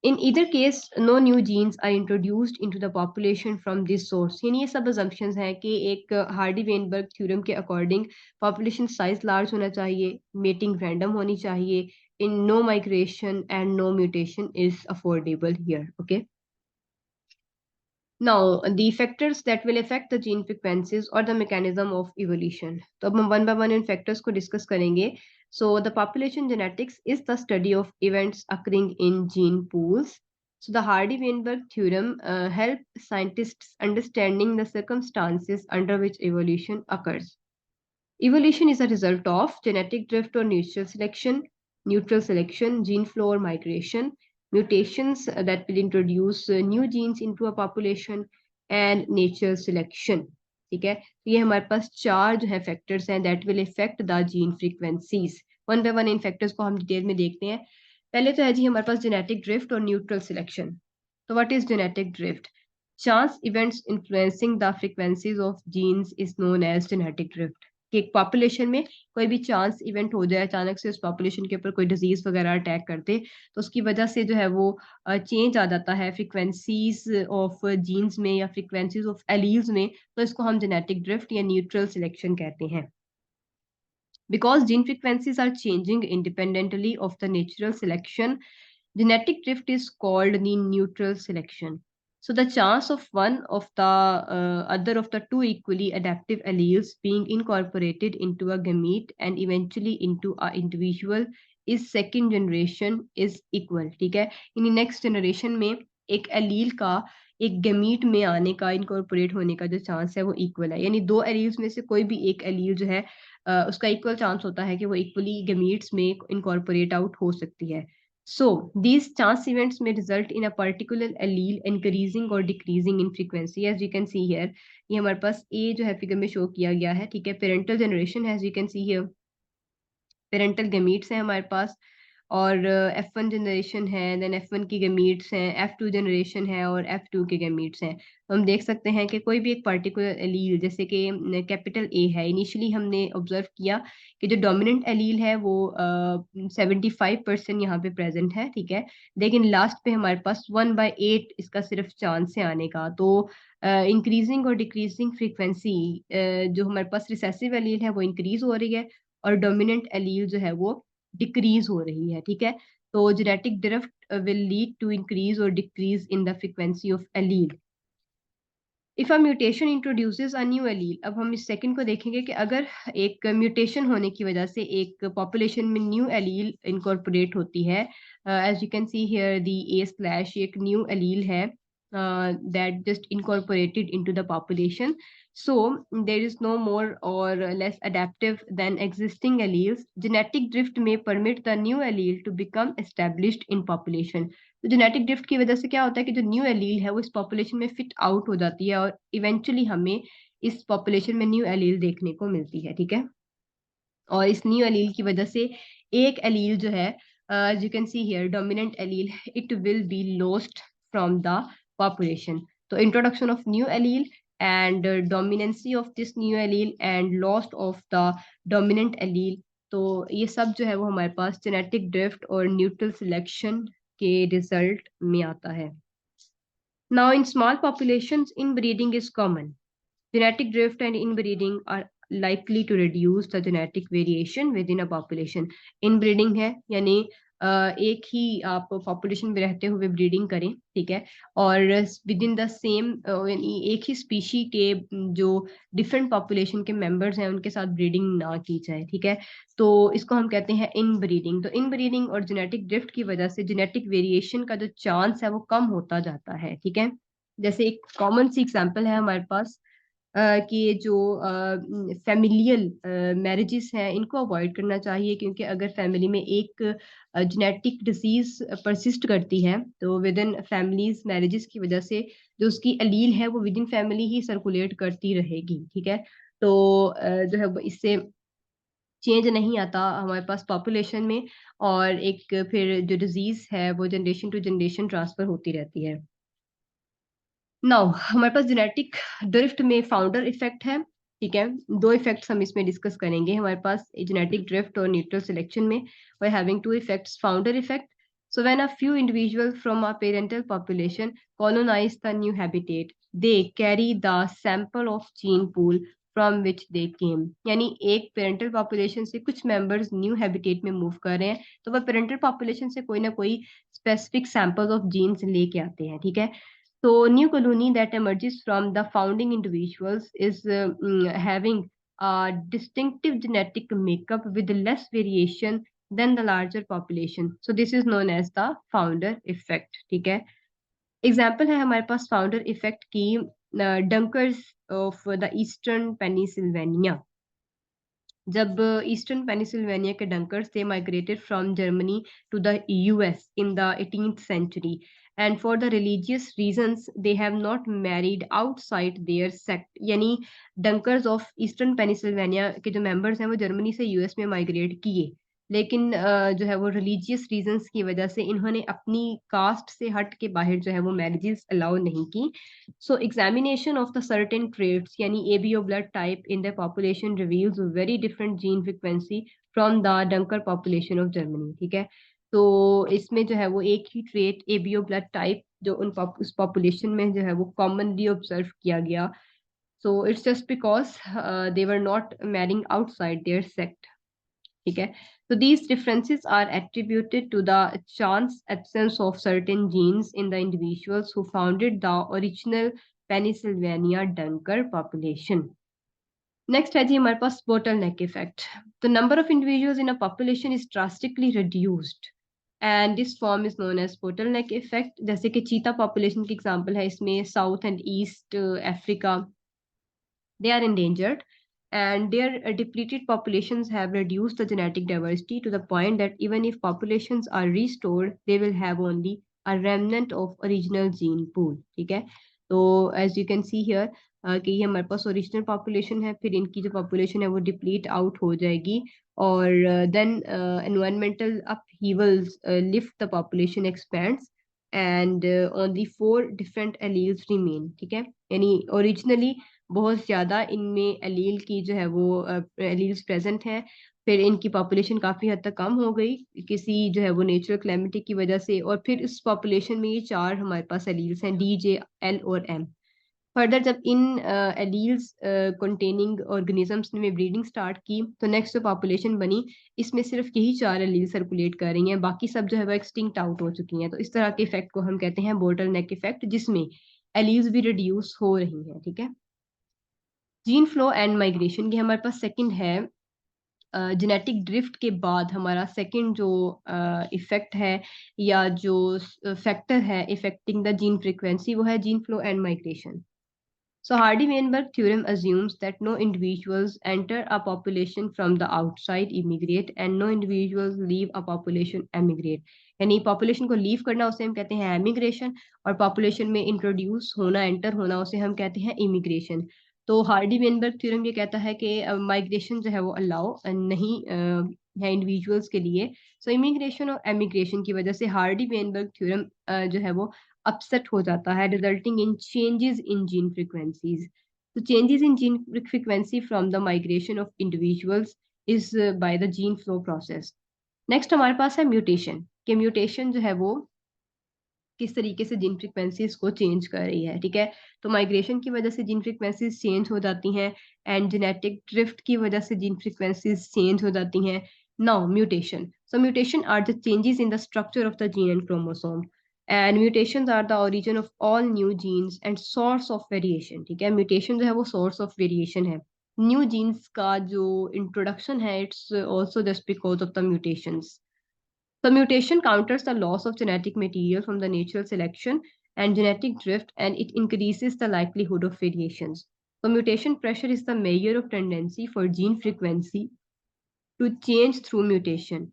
In either case, no new genes are introduced into the population from this source। यानी ये सब assumptions हैं कि एक Hardy Weinberg theorem के according population size large होना चाहिए, mating random होनी चाहिए, in no migration and no mutation is affordable here। okay, now the factors that will affect the gene frequencies or the mechanism of evolution। तो अब हम one by one in factors को discuss करेंगे। So the population genetics is the study of events occurring in gene pools। So the Hardy-Weinberg theorem helps scientists understanding the circumstances under which evolution occurs। Evolution is a result of genetic drift or neutral selection, gene flow or migration, mutations that will introduce new genes into a population and natural selection। ठीक है, तो ये हमारे पास चार जो है factors हैं that will effect the gene frequencies. One by one in factors को हम डिटेल में देखते हैं। पहले तो है जी हमारे पास जेनेटिक ड्रिफ्ट और न्यूट्रल सिलेक्शन। तो what is genetic drift? Chance events influencing the frequencies of genes is known as genetic drift. कि एक पॉपुलेशन में कोई भी चांस इवेंट हो जाए, अचानक से उस पॉपुलेशन के ऊपर कोई डिजीज वगैरह अटैक कर दे, तो उसकी वजह से जो है वो चेंज आ जाता है फ्रीक्वेंसीज ऑफ जीन्स में या फ्रीक्वेंसीज ऑफ एलील्स में, तो इसको हम जेनेटिक ड्रिफ्ट या न्यूट्रल सिलेक्शन कहते हैं। Because gene frequencies are changing independently of the natural selection, genetic drift is called the neutral selection। So the chance of one of the other of the two equally adaptive alleles being incorporated into a gamete and eventually into a individual is second generation is equal। ठीक है, यानी next generation में एक allele का एक gamete में आने का, इनकॉर्पोरेट होने का जो चांस है वो इक्वल है। यानी दो एलील्स में से कोई भी एक एलील जो है उसका इक्वल चांस होता है कि वो इक्वली गमीट्स में इनकॉर्पोरेट आउट हो सकती है। So these chance events may result in a particular allele increasing or decreasing in frequency as you can see here। ये हमारे पास A जो है फिगर में शो किया गया है। ठीक है, पेरेंटल जनरेशन है as you can see here, parental gametes हैं हमारे पास, और F1 जनरेशन है, देन F1 की गमीट्स हैं, F2 जनरेशन है और F2 के गमीट्स हैं। तो हम देख सकते हैं कि कोई भी एक पर्टिकुलर एलील जैसे कि कैपिटल ए है, इनिशियली हमने ऑब्जर्व किया कि जो डोमिनेंट एलील है वो 75% यहाँ पे प्रेजेंट है। ठीक है, लेकिन लास्ट पे हमारे पास 1/8 इसका सिर्फ चांस है आने का। तो इंक्रीजिंग और डिक्रीजिंग फ्रीक्वेंसी जो हमारे पास रिसेसिव एलील है वो इंक्रीज हो रही है और डोमिनेंट एलील जो है वो डिक्रीज हो रही है। ठीक है, तो genetic drift will lead to increase और decrease in the frequency of allele. If a mutation introduces a new allele, अब हम इस सेकंड को देखेंगे कि अगर एक म्यूटेशन होने की वजह से एक पॉपुलेशन में न्यू एलील इनकॉर्पोरेट होती है, as you can see here the A slash एक न्यू एलील है that just incorporated into the population. So there is no more or less adaptive than existing alleles. Genetic drift may permit the new allele to become established in population. तो genetic drift की वजह से क्या होता है कि जो new allele है वो इस पॉपुलेशन में फिट आउट हो जाती है और इवेंचुअली हमें इस पॉपुलेशन में न्यू एलील देखने को मिलती है, ठीक है। और इस न्यू एलील की वजह से एक एलील जो है, you can see here dominant allele, it will be lost from the population. तो introduction of new allele and dominancy of this new allele and lost of the dominant allele, तो ये सब जो है वो हमारे पास जेनेटिक ड्रिफ्ट और न्यूट्रल सिलेक्शन के रिजल्ट में आता है। Now in small populations inbreeding is common. Genetic drift and inbreeding are likely to reduce the genetic variation within a population. Inbreeding है यानी एक ही आप पॉपुलेशन में रहते हुए ब्रीडिंग करें, ठीक है, और विद इन द सेम यानी एक ही स्पीशी के जो डिफरेंट पॉपुलेशन के मेंबर्स हैं उनके साथ ब्रीडिंग ना की जाए, ठीक है। तो इसको हम कहते हैं इनब्रीडिंग। तो इनब्रीडिंग और जेनेटिक ड्रिफ्ट की वजह से जेनेटिक वेरिएशन का जो चांस है वो कम होता जाता है, ठीक है। जैसे एक कॉमन सी एग्जांपल है हमारे पास कि ये जो फैमिलियल मैरिजेस हैं इनको अवॉइड करना चाहिए, क्योंकि अगर फैमिली में एक जेनेटिक डिसीज परसिस्ट करती है तो विद इन फैमिलीज मैरिजेस की वजह से जो उसकी अलील है वो with in family he circulate करती रहेगी, ठीक है। तो जो है वो इससे चेंज नहीं आता हमारे पास पॉपुलेशन में, और एक फिर जो डिजीज है वो जनरेशन टू जनरेशन ट्रांसफर होती रहती है। नाउ हमारे पास जेनेटिक ड्रिफ्ट में फाउंडर इफेक्ट है, ठीक है। दो इफेक्ट्स हम इसमें डिस्कस करेंगे हमारे पास जेनेटिक ड्रिफ्ट और न्यूट्रल सिलेक्शन में। We having two effects, founder effect. So when a few individuals from a parental population colonize the new habitat, they carry the sample of gene pool from which they came। यानी एक parental population से कुछ members new habitat में move कर रहे हैं तो वह पेरेंटल पॉपुलेशन से कोई ना कोई स्पेसिफिक सैंपल्स ऑफ जीन्स लेके आते हैं, ठीक है। So, new colony that emerges from the founding individuals is having a distinctive genetic makeup with less variation than the larger population. So, this is known as the founder effect. ठीक है। Example है हमारे पास founder effect की Dunkers of the eastern Pennsylvania. जब eastern Pennsylvania के Dunkers थे migrated from Germany to the US in the 18th century, and for the religious reasons they have not married outside their sect। यानी डंकर्स of eastern Pennsylvania के जो members हैं वो Germany से US में migrate किए, लेकिन जो है वो रिलीजियस रीजंस की वजह से इन्होंने अपनी कास्ट से हट के बाहर जो है वो मैरिजेस अलाउ नहीं की। So examination of the certain traits यानी ABO blood type in the population reveals a very different gene frequency from the Dunker population of Germany, ठीक है। तो इसमें जो है वो एक ही ट्रेट ABO blood type जो उस पॉपुलेशन में जो है वो कॉमनली ऑब्जर्व किया गया। So it's just because they were not marrying outside their sect, ठीक है। So these differences are attributed to the chance absence of certain genes in the individuals who founded the original Pennsylvania Dunker population। Next है जी हमारे पास bottleneck effect। The number of individuals in a population is drastically reduced and this form is known as bottleneck effect। जैसे कि चीता population की example है इसमें south and east Africa, they are endangered and their depleted populations have reduced the genetic diversity to the point that even if populations are restored they will have only a remnant of original gene pool, ठीक है। तो as you can see here कि ये हमारे पास original population है, फिर इनकी जो पॉपुलेशन है वो डिप्लीट आउट हो जाएगी और then environmental upheavals lift the population expands and only 4 different alleles remain, ठीक है। यानी ओरिजिनली बहुत ज़्यादा इनमें एलील की जो है वो एलील्स प्रेजेंट हैं, फिर इनकी पॉपुलेशन काफ़ी हद तक कम हो गई किसी जो है वो नेचुरल क्लैमिटी की वजह से, और फिर इस पॉपुलेशन में ये 4 हमारे पास एलील्स हैं डी, जे, एल और एम। फर्दर जब इन एलील्स कंटेनिंग ऑर्गेनिजम्स ने ब्रीडिंग स्टार्ट की तो नेक्स्ट जो पॉपुलेशन बनी इसमें सिर्फ यही 4 एलील सर्कुलेट कर रही हैं, बाकी सब जो है वो एक्सटिंक्ट आउट हो चुकी हैं। तो इस तरह के इफेक्ट को हम कहते हैं बोटल नेक इफेक्ट, जिसमें एलील्स भी रिड्यूस हो रही हैं, ठीक है। जीन फ्लो एंड माइग्रेशन की हमारे पास सेकंड है जेनेटिक ड्रिफ्ट के बाद हमारा सेकंड जो इफेक्ट है या जो फैक्टर है इफेक्टिंग द जीन फ्रीक्वेंसी, वो है gene flow and migration. So Hardy-Weinberg theorem assumes that no individuals enter a population from the outside immigrate and no individuals leave a population emigrate. यानी population को leave करना उसे हम कहते हैं emigration, और पॉपुलेशन में इंट्रोड्यूस होना, एंटर होना, उसे हम कहते हैं इमिग्रेशन. तो हार्डी वेनबर्ग थ्योरम ये कहता है कि माइग्रेशन जो है वो अलाउ नहीं है इंडिविजुअल्स के लिए. सो इमिग्रेशन और एमिग्रेशन की वजह से हार्डी वेनबर्ग थ्योरम जो है वो अपसेट हो जाता है, resulting in changes in gene frequencies. तो changes in gene frequency from the migration of individuals is by the gene flow process. Next हमारे पास है म्यूटेशन. कि म्यूटेशन जो है वो किस तरीके से जीन फ्रीक्वेंसीज को चेंज कर रही है. ठीक है, तो माइग्रेशन की वजह से जीन फ्रीक्वेंसीज चेंज हो जाती हैं एंड जेनेटिक ड्रिफ्ट की वजह से जीन फ्रीक्वेंसीज चेंज हो जाती हैं. Now mutation. So mutation are the changes in the structure of the gene and chromosome, and mutations are the origin of all new genes and source of variation. ठीक है, mutation जो है वो source of variation है. New genes का जो introduction है, it's also just because of the mutations. So mutation counters the loss of genetic material from the natural selection and genetic drift, and it increases the likelihood of variations. So mutation pressure is the measure of tendency for gene frequency to change through mutation.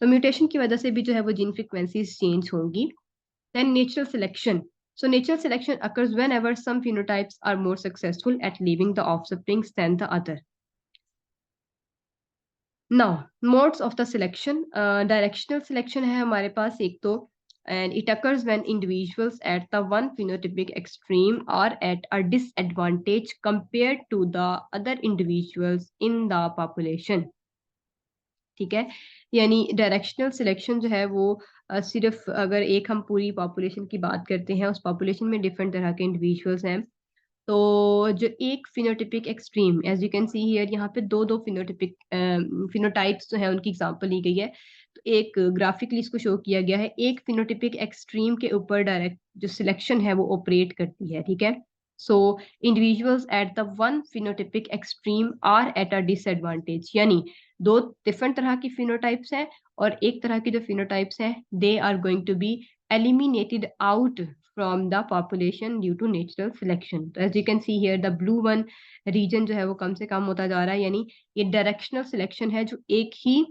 So mutation की वजह से भी जो है वो gene frequencies change होंगी. Then natural selection. So natural selection occurs whenever some phenotypes are more successful at leaving the offsprings than the other. Now, modes of the selection. Directional selection है हमारे पास एक तो, and it occurs when individuals at the one phenotypic extreme are at a disadvantage compared to the other individuals in the population. ठीक है, यानी directional selection जो है वो सिर्फ अगर एक हम पूरी पॉपुलेशन की बात करते हैं, उस पॉपुलेशन में डिफरेंट तरह के इंडिविजुअल्स हैं, तो जो एक phenotypic extreme, as you can see here, यहाँ पे दो दो फिनोटिपिक फिनोटाइप्स जो है उनकी एग्जांपल ली गई है. तो एक ग्राफिकली इसको शो किया गया है. एक फिनोटिपिक एक्सट्रीम के ऊपर डायरेक्ट जो सिलेक्शन है वो ऑपरेट करती है. ठीक है, so individuals at the one phenotypic extreme are at a disadvantage, यानी दो डिफरेंट तरह की फिनोटाइप्स हैं और एक तरह की जो फिनोटाइप्स हैं they are going to be eliminated out from the population due to natural selection. तो as you can see here, the blue one region जो है वो कम से कम होता जा रहा है, यानी ये डायरेक्शनल सिलेक्शन है जो एक ही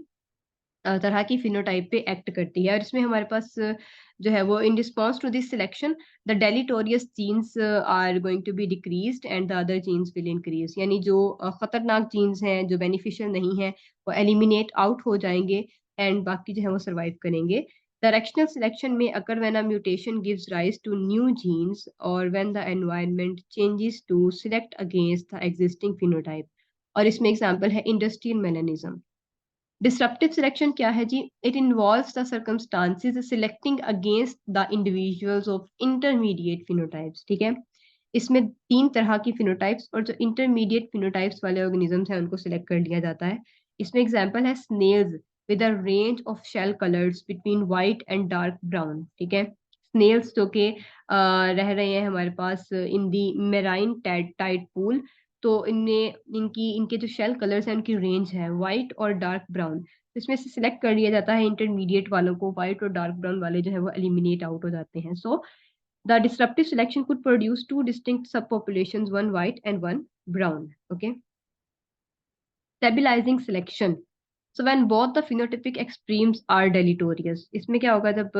तरह की फिनोटाइप पे एक्ट करती है. और इसमें हमारे पास जो है वो in response to this selection the deleterious genes are going to be decreased and the other genes will increase, यानी जो खतरनाक जीन्स हैं जो बेनिफिशियल नहीं है वो एलिमिनेट आउट हो जाएंगे एंड बाकी जो है वो सर्वाइव करेंगे. Directional selection may occur when a mutation gives rise to new genes or when the environment changes to select against the existing phenotype. और इसमें एग्जांपल है इंडस्ट्रियल मेलानिज्म. डिसरप्टिव सिलेक्शन क्या है जी? It involves the circumstances selecting against the individuals of intermediate phenotypes. ठीक है, इसमें 3 तरह की फिनोटाइप्स और जो इंटरमीडिएट फिनोटाइप्स वाले ऑर्गेनिजम्स हैं उनको सिलेक्ट कर लिया जाता है. इसमें एग्जांपल है snails with a range of shell colours between white and dark brown. ठीक है, स्नेल्स जो कि रह रहे हैं हमारे पास in the marine tide pool, तो इनमें इनके जो शेल कलर्स हैं उनकी रेंज है वाइट और डार्क ब्राउन. तो इसमें से सिलेक्ट कर लिया जाता है इंटरमीडिएट वालों को. वाइट और डार्क ब्राउन वाले जो है वो एलिमिनेट आउट हो जाते हैं. So the disruptive selection could produce 2 distinct sub populations, one white and one brown. Okay, stabilizing selection. So when both the phenotypic extremes are deleterious. इसमें क्या होगा जब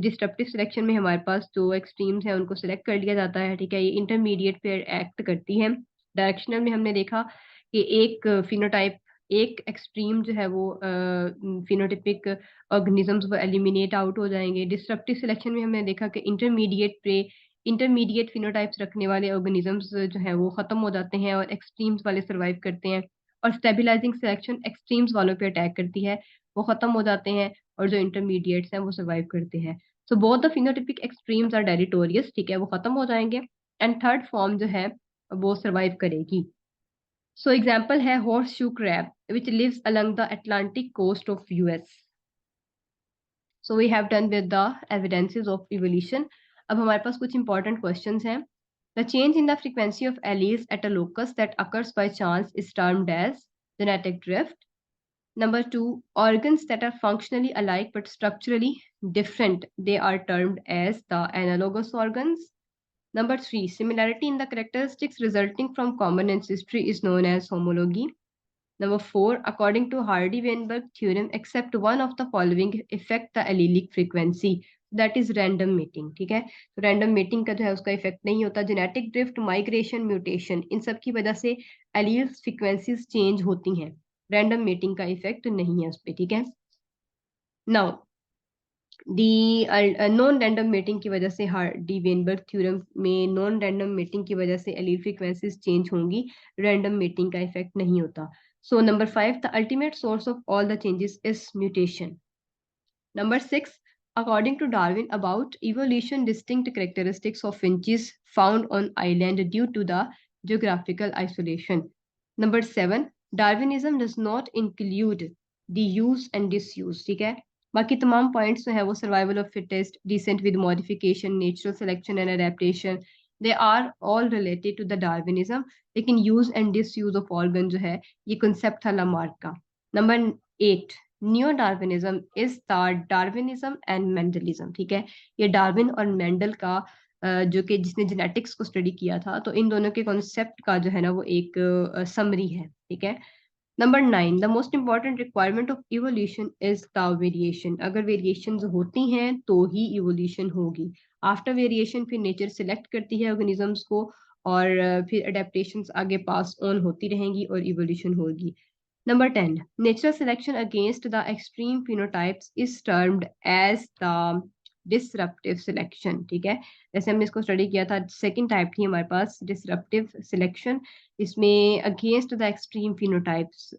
डिस्ट्रप्टिव सिलेक्शन में हमारे पास जो एक्सट्रीम्स हैं उनको सिलेक्ट कर लिया जाता है. ठीक है, ये इंटरमीडिएट पे एक्ट करती हैं. डायरेक्शनल में हमने देखा कि एक फिनोटाइप, एक एक्सट्रीम जो है वो फिनोटाइपिक ऑर्गेनिजम्स वो एलिमिनेट आउट हो जाएंगे. डिस्ट्रप्टिव सिलेक्शन में हमने देखा कि इंटरमीडिएट फिनोटाइप्स रखने वाले ऑर्गेनिजम्स जो है वो खत्म हो जाते हैं और एक्सट्रीम्स वाले सर्वाइव करते हैं. और स्टेबलाइजिंग सिलेक्शन एक्सट्रीम्स वालों पे अटैक करती है, वो खत्म हो जाते हैं और जो इंटरमीडिएट्स हैं वो सर्वाइव करते हैं. So both the phenotypic extremes are deleterious. ठीक है, वो खत्म हो जाएंगे एंड थर्ड फॉर्म जो है वो सर्वाइव करेगी. सो एग्जांपल है horseshoe crab which lives along the Atlantic coast of US. So we have done with the evidences of evolution. अब हमारे पास कुछ इंपॉर्टेंट क्वेश्चंस हैं. The change in the frequency of alleles at a locus that occurs by chance is termed as. genetic drift. Number two, organs that are functionally alike but structurally different, they are termed as the analogous organs. Number three, similarity in the characteristics resulting from common ancestry is known as homology. Number four, according to Hardy-Weinberg theorem, except one of the following affect the allelic frequency, that is random mating. ठीक है, तो random mating का जो है उसका effect नहीं होता. Genetic drift, migration, mutation, इन सब की वजह से एलील्स फ्रीक्वेंसीज चेंज होती हैं. रैंडम मेटिंग का इफेक्ट नहीं है उस पर. ठीक है. Now the non random mating की वजह से हार्डी वेनबर्ग थ्योरम में नॉन रैंडम मेटिंग की वजह से एलील फ्रीक्वेंसीज चेंज होंगी, रैंडम मेटिंग का इफेक्ट नहीं होता. So number 5, the ultimate source of all the changes is mutation. Number 6, according to Darwin, about evolution, distinct characteristics of finches found on island due to the geographical isolation. Number 7, Darwinism does not include the use and disuse. ठीक है, बाकी तमाम points जो है वो survival of fittest, descent with modification, natural selection and adaptation, they are all related to the Darwinism. लेकिन use and disuse of organ जो है ये कंसेप्ट था लामार्क का. Number 8, neo Darwinism is the Darwinism and Mendelism. ठीक है, ये Darwin और मेंडल का जो कि जिसने जेनेटिक्स को स्टडी किया था, तो इन दोनों के कॉन्सेप्ट का जो है ना वो एक समरी है. ठीक है. Number 9, the most important requirement of evolution is the variation. अगर वेरिएशन होती हैं तो ही इवोल्यूशन होगी. आफ्टर वेरिएशन फिर नेचर सिलेक्ट करती है ऑर्गेनिजम्स को और फिर अडेप्टेशंस आगे पास ऑन होती रहेंगी और इवोल्यूशन होगी. Number 10, natural selection against the extreme phenotypes is termed as the disruptive selection. ठीक है, जैसे हमने इसको स्टडी किया था, सेकंड टाइप थी हमारे पास डिसरप्टिव सिलेक्शन. इसमें अगेंस्ट द एक्सट्रीम फिनोटाइप्स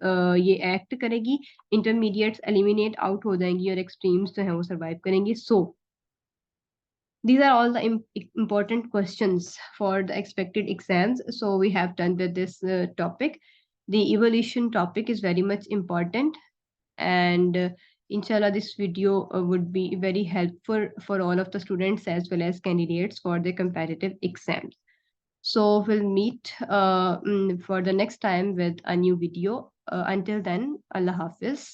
ये एक्ट करेगी, इंटरमीडिएट्स एलिमिनेट आउट हो जाएंगी और एक्सट्रीम्स जो है वो सर्वाइव करेंगी. सो these are all the important questions for the expected exams. So we have done with this topic. The evolution topic is very much important, and inshallah this video would be very helpful for all of the students as well as candidates for the competitive exams. So we'll meet for the next time with a new video. Until then, Allah Hafiz.